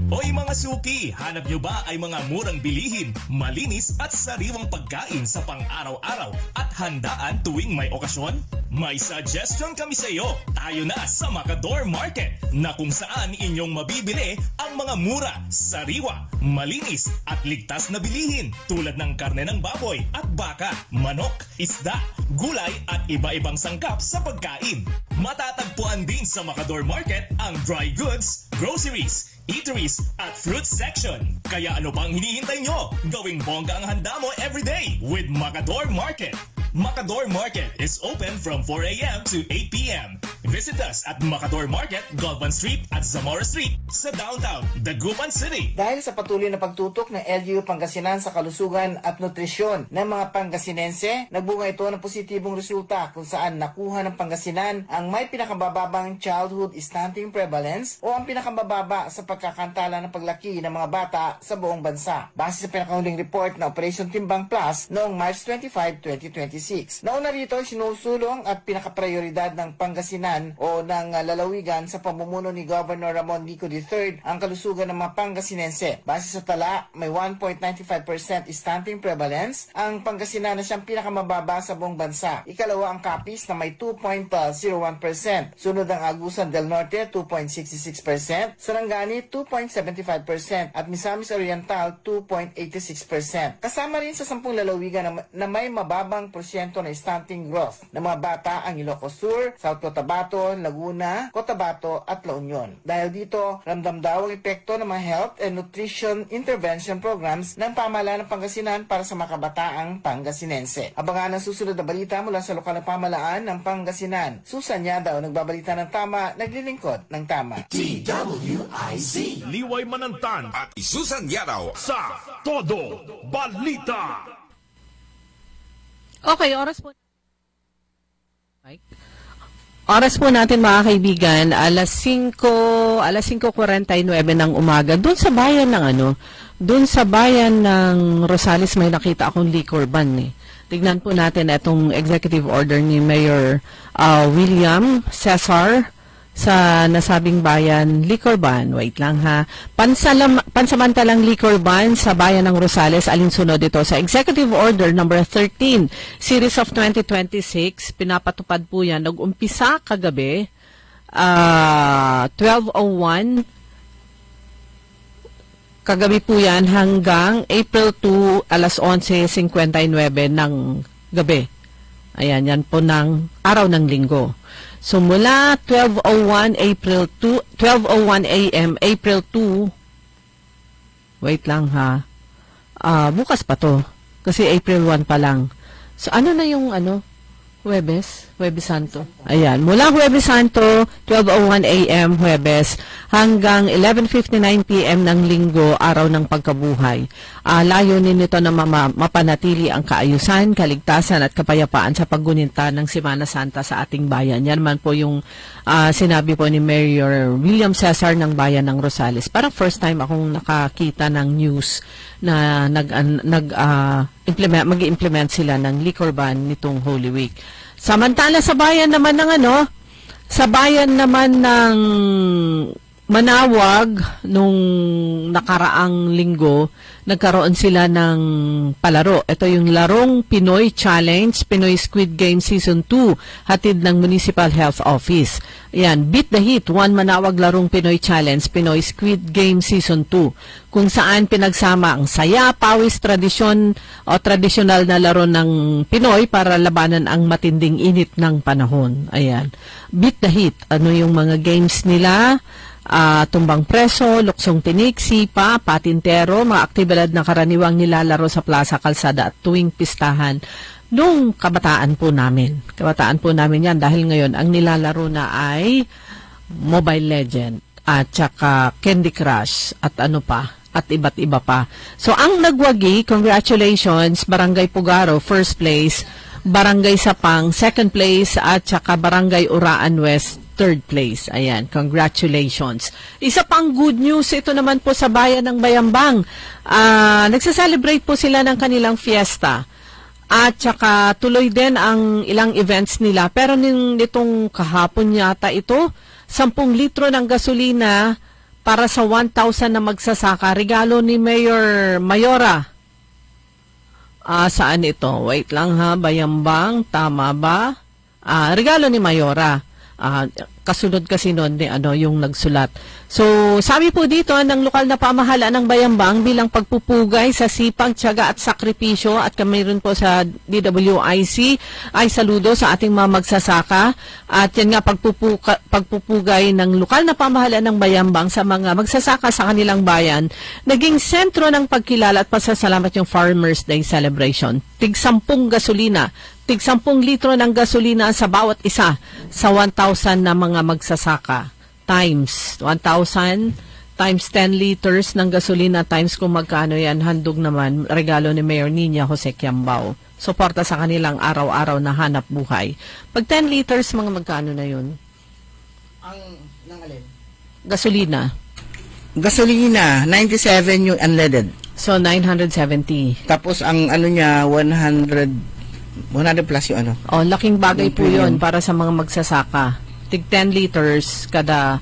Hoy mga suki, hanap nyo ba ay mga murang bilihin, malinis at sariwang pagkain sa pang-araw-araw at handaan tuwing may okasyon? May suggestion kami sa iyo. Tayo na sa Macador Market na kung saan inyong mabibili ang mga mura, sariwa, malinis at ligtas na bilihin tulad ng karne ng baboy at baka, manok, isda, gulay at iba-ibang sangkap sa pagkain. Matatagpuan din sa Macador Market ang dry goods, groceries, eateries at fruit section. Kaya ano pang hinihintay nyo? Gawing bongga ang handa mo everyday with Macador Market. Macador Market is open from 4 a.m. to 8 p.m. Visit us at Macador Market, Galvan Street at Zamora Street sa downtown Dagupan City. Dahil sa patuloy na pagtutok ng LGU Pangasinan sa kalusugan at nutrisyon ng mga Pangasinense, nagbunga ito ng positibong resulta kung saan nakuha ng Pangasinan ang may pinakabababang childhood stunting prevalence o ang pinakabababa sa pagkakantala ng paglaki ng mga bata sa buong bansa. Base sa pinakahuling report na Operation Timbang Plus noong March 25, 2026. Nauna rito, sinusulong at pinakaprioridad ng Pangasinan o ng lalawigan sa pamumuno ni Governor Ramon Lico III ang kalusugan ng mga Pangasinense. Base sa tala, may 1.95% stunting prevalence ang Pangasinan na siyang pinakamababa sa buong bansa. Ikalawa ang Capiz na may 2.01%. Sunod ang Agusan del Norte, 2.66%. Sarangani, 2.75%. At Misamis Oriental, 2.86%. Kasama rin sa 10 lalawigan na may mababang porsyento na stunting growth ng mga bata ang Ilocos Sur, South Cotabato, Laguna, Cotabato at La Union. Dahil dito, ramdam daw ang epekto ng mga health and nutrition intervention programs ng pamahalaan ng Pangasinan para sa mga kabataang Pangasinense. Abangan ang susunod na balita mula sa lokal na pamahalaan ng Pangasinan. Susan Yadaw, nagbabalita ng tama, naglilingkod ng tama. TWIZ Liway Manantan at Susan Yadaw sa Todo Balita. Okay, oras po natin mga kaibigan, alas 5:49 ng umaga, doon sa bayan ng Rosales may nakita akong liquor ban eh. Tignan po natin itong executive order ni Mayor William Cesar sa nasabing bayan, liquor ban. Wait lang ha. Pansamantalang liquor ban sa bayan ng Rosales, alinsunod ito sa Executive Order number 13, Series of 2026. Pinapatupad po yan. Nag-umpisa kagabi, 12:01. Kagabi po yan hanggang April 2, alas 11:59 ng gabi. Ayan, yan po ng araw ng linggo. So mula 12:01 AM, April 2, wait lang ha, bukas pa to, kasi April 1 pa lang. So ano na yung Huwebes Santo. Ayan, mula Huwebes Santo, 12:01 AM, Huwebes, hanggang 11:59 PM ng linggo, araw ng pagkabuhay. Layunin nito na mapanatili ang kaayusan, kaligtasan at kapayapaan sa paggunita ng Semana Santa sa ating bayan. Yan man po yung sinabi po ni Mayor William Cesar ng bayan ng Rosales. Parang first time akong nakakita ng news na mag-implement sila ng liquor ban nitong Holy Week. Samantala sa bayan naman ng Manawag, nung nakaraang linggo, nagkaroon sila ng palaro. Ito yung larong Pinoy Challenge, Pinoy Squid Game Season 2, hatid ng Municipal Health Office. Ayan, Beat the Heat, One Manawag Larong Pinoy Challenge, Pinoy Squid Game Season 2, kung saan pinagsama ang saya, pawis, tradisyon o tradisyonal na laro ng Pinoy para labanan ang matinding init ng panahon. Ayan, Beat the Heat, ano yung mga games nila? Tumbang preso, luksong tinik, sipa, patintero, mga aktibidad na karaniwang nilalaro sa plaza, kalsada at tuwing pistahan nung kabataan po namin. Kabataan po namin yan dahil ngayon ang nilalaro na ay Mobile Legend at saka Candy Crush at at iba't iba pa. So ang nagwagi, congratulations, Barangay Pugaro, first place, Barangay Sapang, second place, at saka Barangay Uraan West, third place. Ayan, congratulations. Isa pang good news, ito naman po sa bayan ng Bayambang. Nagsaselebrate po sila ng kanilang fiesta. At saka tuloy din ang ilang events nila. Pero nitong kahapon yata ito, 10 litro ng gasolina para sa 1,000 na magsasaka. Regalo ni Mayor Mayora. Saan ito? Wait lang ha, Bayambang, tama ba? Regalo ni Mayora. kasunod kasi noon ni yung nagsulat. So, sabi po dito ng lokal na pamahalaan ng Bayambang bilang pagpupugay sa sipag, tiyaga at sakripisyo at kami rin po sa DWIC ay saludo sa ating mga magsasaka at yan nga pagpupugay ng lokal na pamahalaan ng Bayambang sa mga magsasaka sa kanilang bayan, naging sentro ng pagkilala at pasasalamat yung Farmers Day celebration. Tig 10 gasolina, tig 10 litro ng gasolina sa bawat isa sa 1,000 na mga magsasaka times 1,000 times 10 liters ng gasolina times kung magkano yan, handog naman regalo ni Mayor Nina Jose Quiambao. Suporta sa kanilang araw-araw na hanap buhay. Pag 10 liters, mga magkano na yun? Gasolina. Gasolina, 97 yung unleaded. So, 970. Tapos ang ano niya, 100 plus yung ano. Oh, laking bagay po yun para sa mga magsasaka. Tig 10 liters kada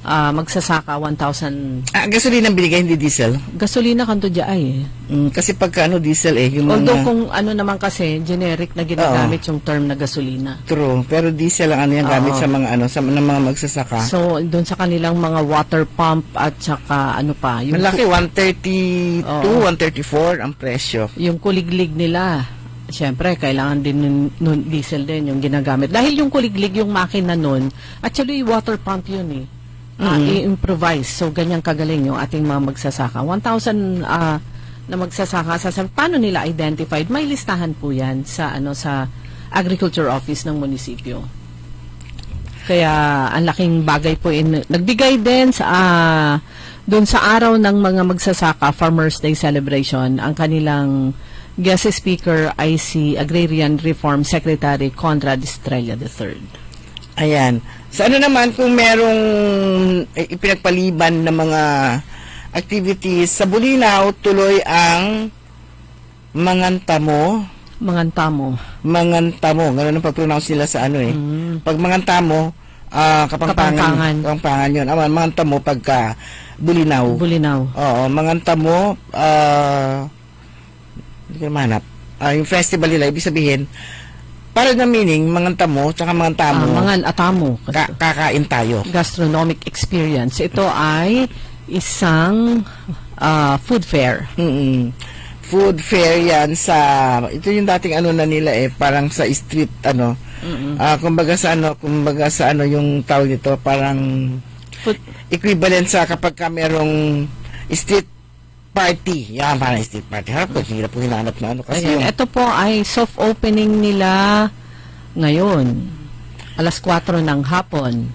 magsasaka 1,000. Gasolina binigay, hindi diesel? Gasolina kanto dya ay. Kasi pagka diesel yung although kung naman kasi generic na ginagamit yung term na gasolina. True, pero diesel ang yan gamit sa mga sa mga magsasaka. So doon sa kanilang mga water pump at saka pa yung malaki 132, 134 ang presyo. Yung kuliglig nila. Siyempre, kailangan din nun diesel din yung ginagamit. Dahil yung kuliglig, yung makina nun, actually, water pump yun i-improvise. So, ganyang kagaling yung ating mga magsasaka. 1,000 na magsasaka. Paano nila identified? May listahan po yan sa Agriculture Office ng munisipyo. Kaya, ang laking bagay po. Nagbigay din sa doon sa araw ng mga magsasaka, Farmers Day Celebration, ang kanilang guest speaker ay si Agrarian Reform Secretary Conrad Estrella III. Ayan. Sa naman kung merong ipinagpaliban na mga activities sa Bulinaw, tuloy ang Mangantamo. Mangantamo. Ganun ang pag-pronounce nila sa Pag Mangantamo, Kapampangan yun. Mangantamo pagka Bulinaw. Oo, Mangantamo, hindi ko mahanap. Yung festival nila, ibig sabihin, para na meaning, Mangantamo, tsaka Mangantamo. Manganatamo. Kakain tayo. Gastronomic experience. Ito ay isang food fair. Food fair yan sa, ito yung dating na nila parang sa street, kumbaga sa yung tawag nito, parang food equivalent sa kapag ka merong street party. Yan, parang street party. Harap ko, hirap po hinahanap na kasi ito po ay soft opening nila ngayon. 4:00 ng hapon.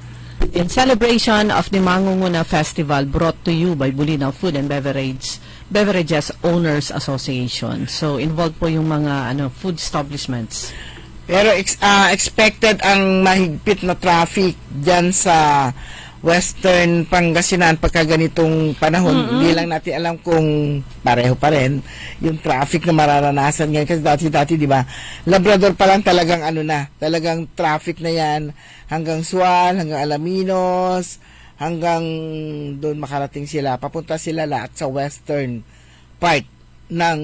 In celebration of the Mangunguna Festival brought to you by Bulinaw Food and Beverages Owners Association. So, involved po yung mga food establishments. Pero expected ang mahigpit na traffic dyan sa Western Pangasinan pagka ganitong panahon. Hindi lang natin alam kung pareho pa rin yung traffic na mararanasan ngayon. Kasi dati di ba, Labrador pa lang talagang talagang traffic na yan hanggang Sual, hanggang Alaminos, hanggang doon makarating sila. Papunta sila lahat sa western part ng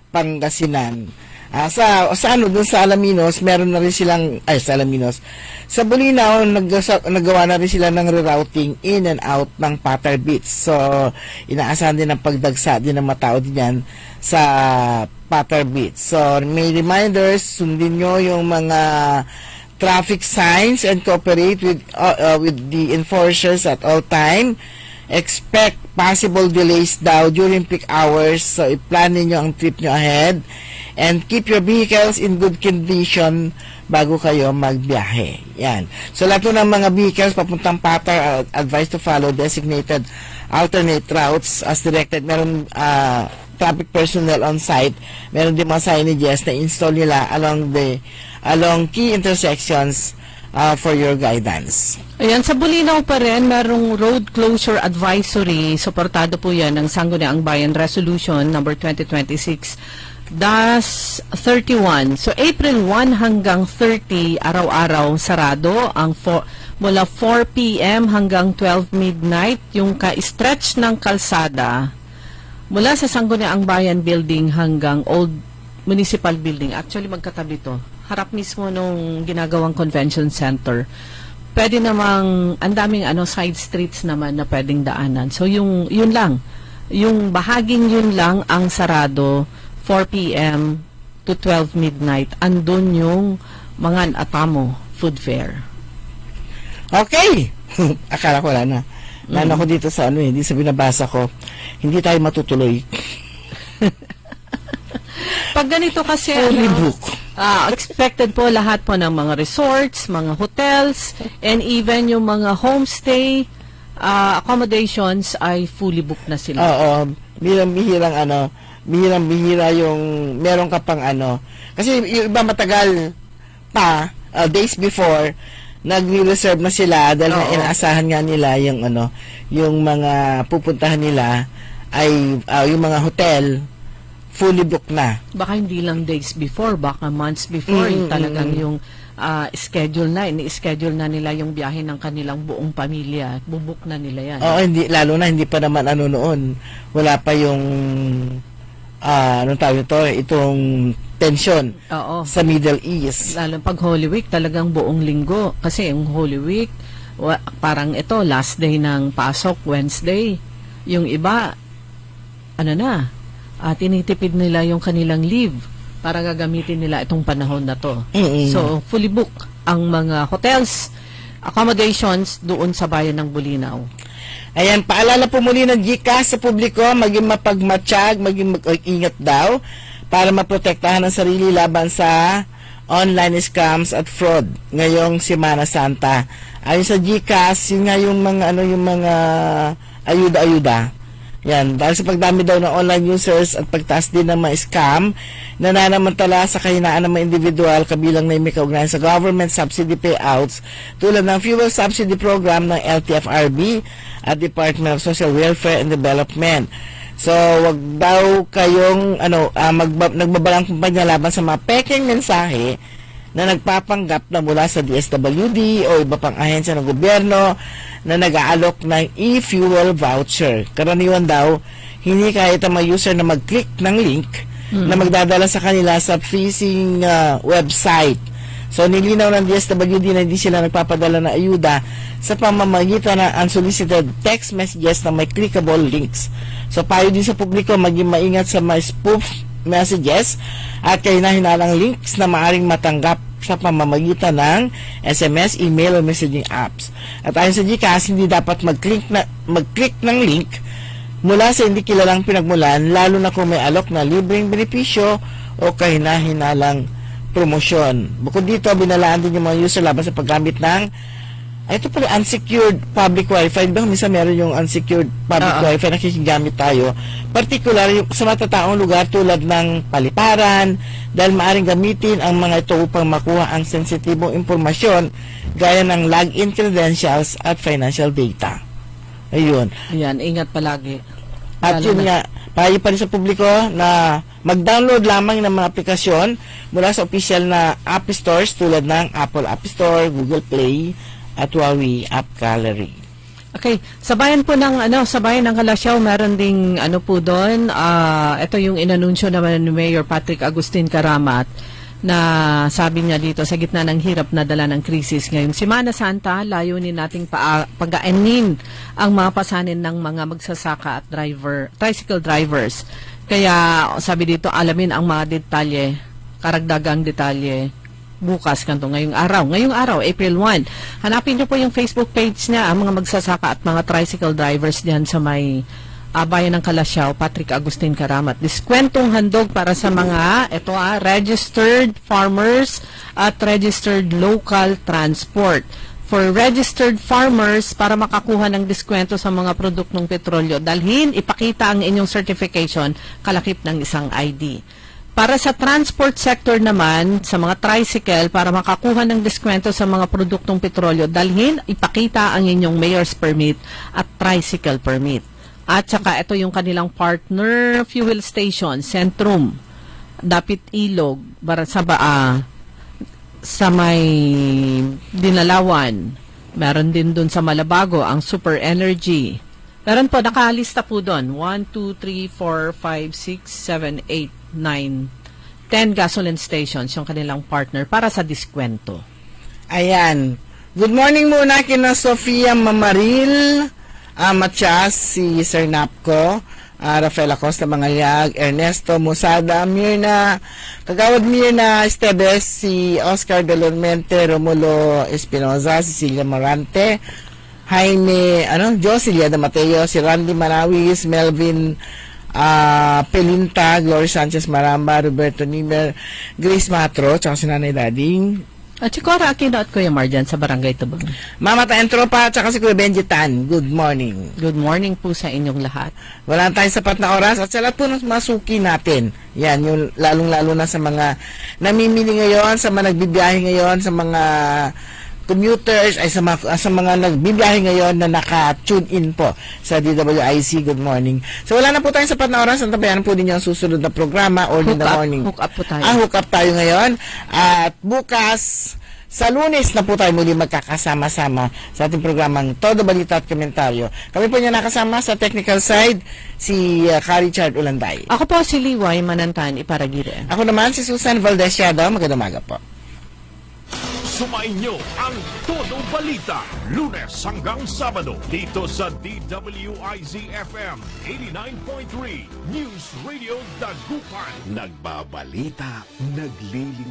Pangasinan. Doon sa Alaminos, meron na rin silang, sa Bulinaw, nagawa na rin sila ng rerouting in and out ng Patar Beach. So, inaasahan din ang pagdagsa din ng matao din yan sa Patar Beach. So, may reminders, sundin nyo yung mga traffic signs and cooperate with the enforcers at all time. Expect possible delays daw during peak hours. So, i-plan ninyo ang trip nyo ahead. And keep your vehicles in good condition bago kayo magbiyahe. Yan. So, lahat ng mga vehicles papuntang Patar advised to follow designated alternate routes as directed. Meron traffic personnel on site. Meron din mga signages na install nila along key intersections for your guidance. Ayan, sa Bulinaw pa rin, merong road closure advisory. Suportado po yan ng Sangguniang Bayan Resolution number 2026-31. So, April 1 hanggang 30, araw-araw sarado ang mula 4 p.m. hanggang 12 midnight, yung ka-stretch ng kalsada mula sa Sangguniang Bayan Building hanggang Old Municipal Building. Actually, magkatabi to. Harap mismo nung ginagawang convention center. pwede namang, ang daming side streets naman na pwedeng daanan. So, yun lang. Yung bahaging yun lang ang sarado 4 p.m. to 12 midnight. Andun yung mga Atamo food fair. Okay. Akala ko wala na. Nano ko dito sa hindi sa binabasa ko. Hindi tayo matutuloy. Pag ganito kasi, Fully book. expected po lahat po ng mga resorts, mga hotels, and even yung mga homestay accommodations ay fully booked na sila. Oo. Bihirang-bihira yung meron ka pang Kasi yung iba matagal pa, days before, nagre-reserve na sila dahil nga inaasahan nga nila yung mga pupuntahan nila ay yung mga hotel fully booked na. Baka hindi lang days before, baka months before, talagang yung schedule na, ini-schedule na nila yung biyahe ng kanilang buong pamilya. Bubuk na nila yan. Oo, lalo na hindi pa naman noon. Wala pa yung itong tension sa Middle East. Lalo pag Holy Week, talagang buong linggo. Kasi yung Holy Week, parang ito, last day ng pasok, Wednesday. Yung iba, tinitipid nila yung kanilang leave para gagamitin nila itong panahon na to. So, fully book ang mga hotels, accommodations doon sa bayan ng Bulinaw. Ayan, paalala po muli ng GCash sa publiko, maging mapagmatsyag, maging mag-ingat daw para maprotektahan ang sarili laban sa online scams at fraud ngayong Semana Santa. Ayon sa GCash, yun nga yung mga ayuda-ayuda. Yan, dahil sa pagdami daw ng online users at pagtaas din ng mga scam, nananamantala sa kahinaan ng mga individual kabilang na may kaugnayan sa government subsidy payouts tulad ng fuel subsidy program ng LTFRB at Department of Social Welfare and Development. So, wag daw kayong nagbabalang kumpanya laban sa mga peking mensahe na nagpapanggap na mula sa DSWD o iba pang ahensya ng gobyerno na nag-aalok ng e-fuel voucher. Karaniwan daw, hindi kahit ang mga user na mag-click ng link na magdadala sa kanila sa phishing website. So, nilinaw ng DSWD na hindi sila nagpapadala ng ayuda sa pamamagitan ng unsolicited text messages na may clickable links. So, payo din sa publiko maging maingat sa mga spoof messages at kahina-hinalang links na maaring matanggap sa pamamagitan ng SMS, email o messaging apps. At ayon sa GCash, hindi dapat mag-click ng link mula sa hindi kilalang pinagmulan, lalo na kung may alok na libreng benepisyo o kahina-hinalang promosyon. Bukod dito, binalaan din yung mga user laban sa paggamit ng ito pala, unsecured public wifi. Diba minsan meron yung unsecured public wifi na kikigamit tayo. Particular yung sa matataong lugar tulad ng paliparan dahil maaring gamitin ang mga ito upang makuha ang sensitibong impormasyon gaya ng login credentials at financial data. Ayun. Ayan, ingat palagi. At yun nga, payo pa rin sa publiko na mag-download lamang ng mga aplikasyon mula sa official na app stores tulad ng Apple App Store, Google Play, at Huawei App Gallery. Okay, sa bayan po ng sa bayan ng Kalasyaw, meron ding po doon, ito yung inanunsyo naman ni Mayor Patrick Agustin Karamat na sabi niya dito sa gitna ng hirap na dala ng krisis ngayong Semana Santa, layunin nating pag-aanin ang mga pasanin ng mga magsasaka at tricycle drivers. Kaya sabi dito, alamin ang mga detalye, karagdagang detalye bukas ngayong araw, April 1. Hanapin niyo po yung Facebook page niya, ang mga magsasaka at mga tricycle drivers diyan sa may bayan ng Kalasyaw, Patrick Agustin Karamat. Diskwentong handog para sa mga registered farmers at registered local transport. For registered farmers, para makakuha ng diskwento sa mga produktong petrolyo, dalhin, ipakita ang inyong certification, kalakip ng isang ID. Para sa transport sector naman, sa mga tricycle, para makakuha ng diskwento sa mga produktong petrolyo, dalhin, ipakita ang inyong mayor's permit at tricycle permit. At saka ito yung kanilang partner fuel station, Centrum, Dapit Ilog, sa may Dinalawan. Meron din dun sa Malabago, ang Super Energy. Meron po, nakalista po doon. 1, 2, 3, 4, 5, 6, 7, 8, 9, 10 gasoline stations yung kanilang partner para sa diskwento. Ayan. Good morning muna kina Sofia Mamaril, Matias, si Sir Napco, Rafael Acosta Mangalyag, Ernesto Musada, Mirna, Kagawad Mirna Esteves, si Oscar Delormente, Romulo Espinoza, Cecilia Morante, Jaime, Joselia de Mateo, si Randy Manawis, Melvin Pelinta, Glory Sanchez Maramba, Roberto Nimer, Grace Matro, tsaka si Nanay Dading. At si Cora Aquino at Kuya Marjan sa Barangay Tubang. Mama Taen Tropa, tsaka si Kuya Benji Tan. Good morning. Good morning po sa inyong lahat. Wala tayong sapat na oras at sa lahat po ng masuki natin. Yan, yung lalong-lalo na sa mga namimili ngayon, sa mga nagbibiyahe ngayon, sa mga commuters, ay sa mga nagbibiyahe ngayon na naka-tune in po sa DWIC. Good morning. So wala na po tayong sapat na oras. Ang tabayan po ninyo ang susunod na programa, Early in the Morning. Hook up po tayo. Hook up tayo ngayon. At bukas, sa Lunes na po tayo muli magkakasama-sama sa ating programang Todo Balita at Komentaryo. Kami po niya nakasama sa technical side, si Richard Ulanday. Ako po si Liway Manantan Iparagire. Ako naman si Susan Valdesiado. Magandang umaga po. Sumainyo ang Todo Balita, Lunes hanggang Sabado, dito sa DWIZ-FM 89.3 News Radio Dagupan. Nagbabalita, nagliling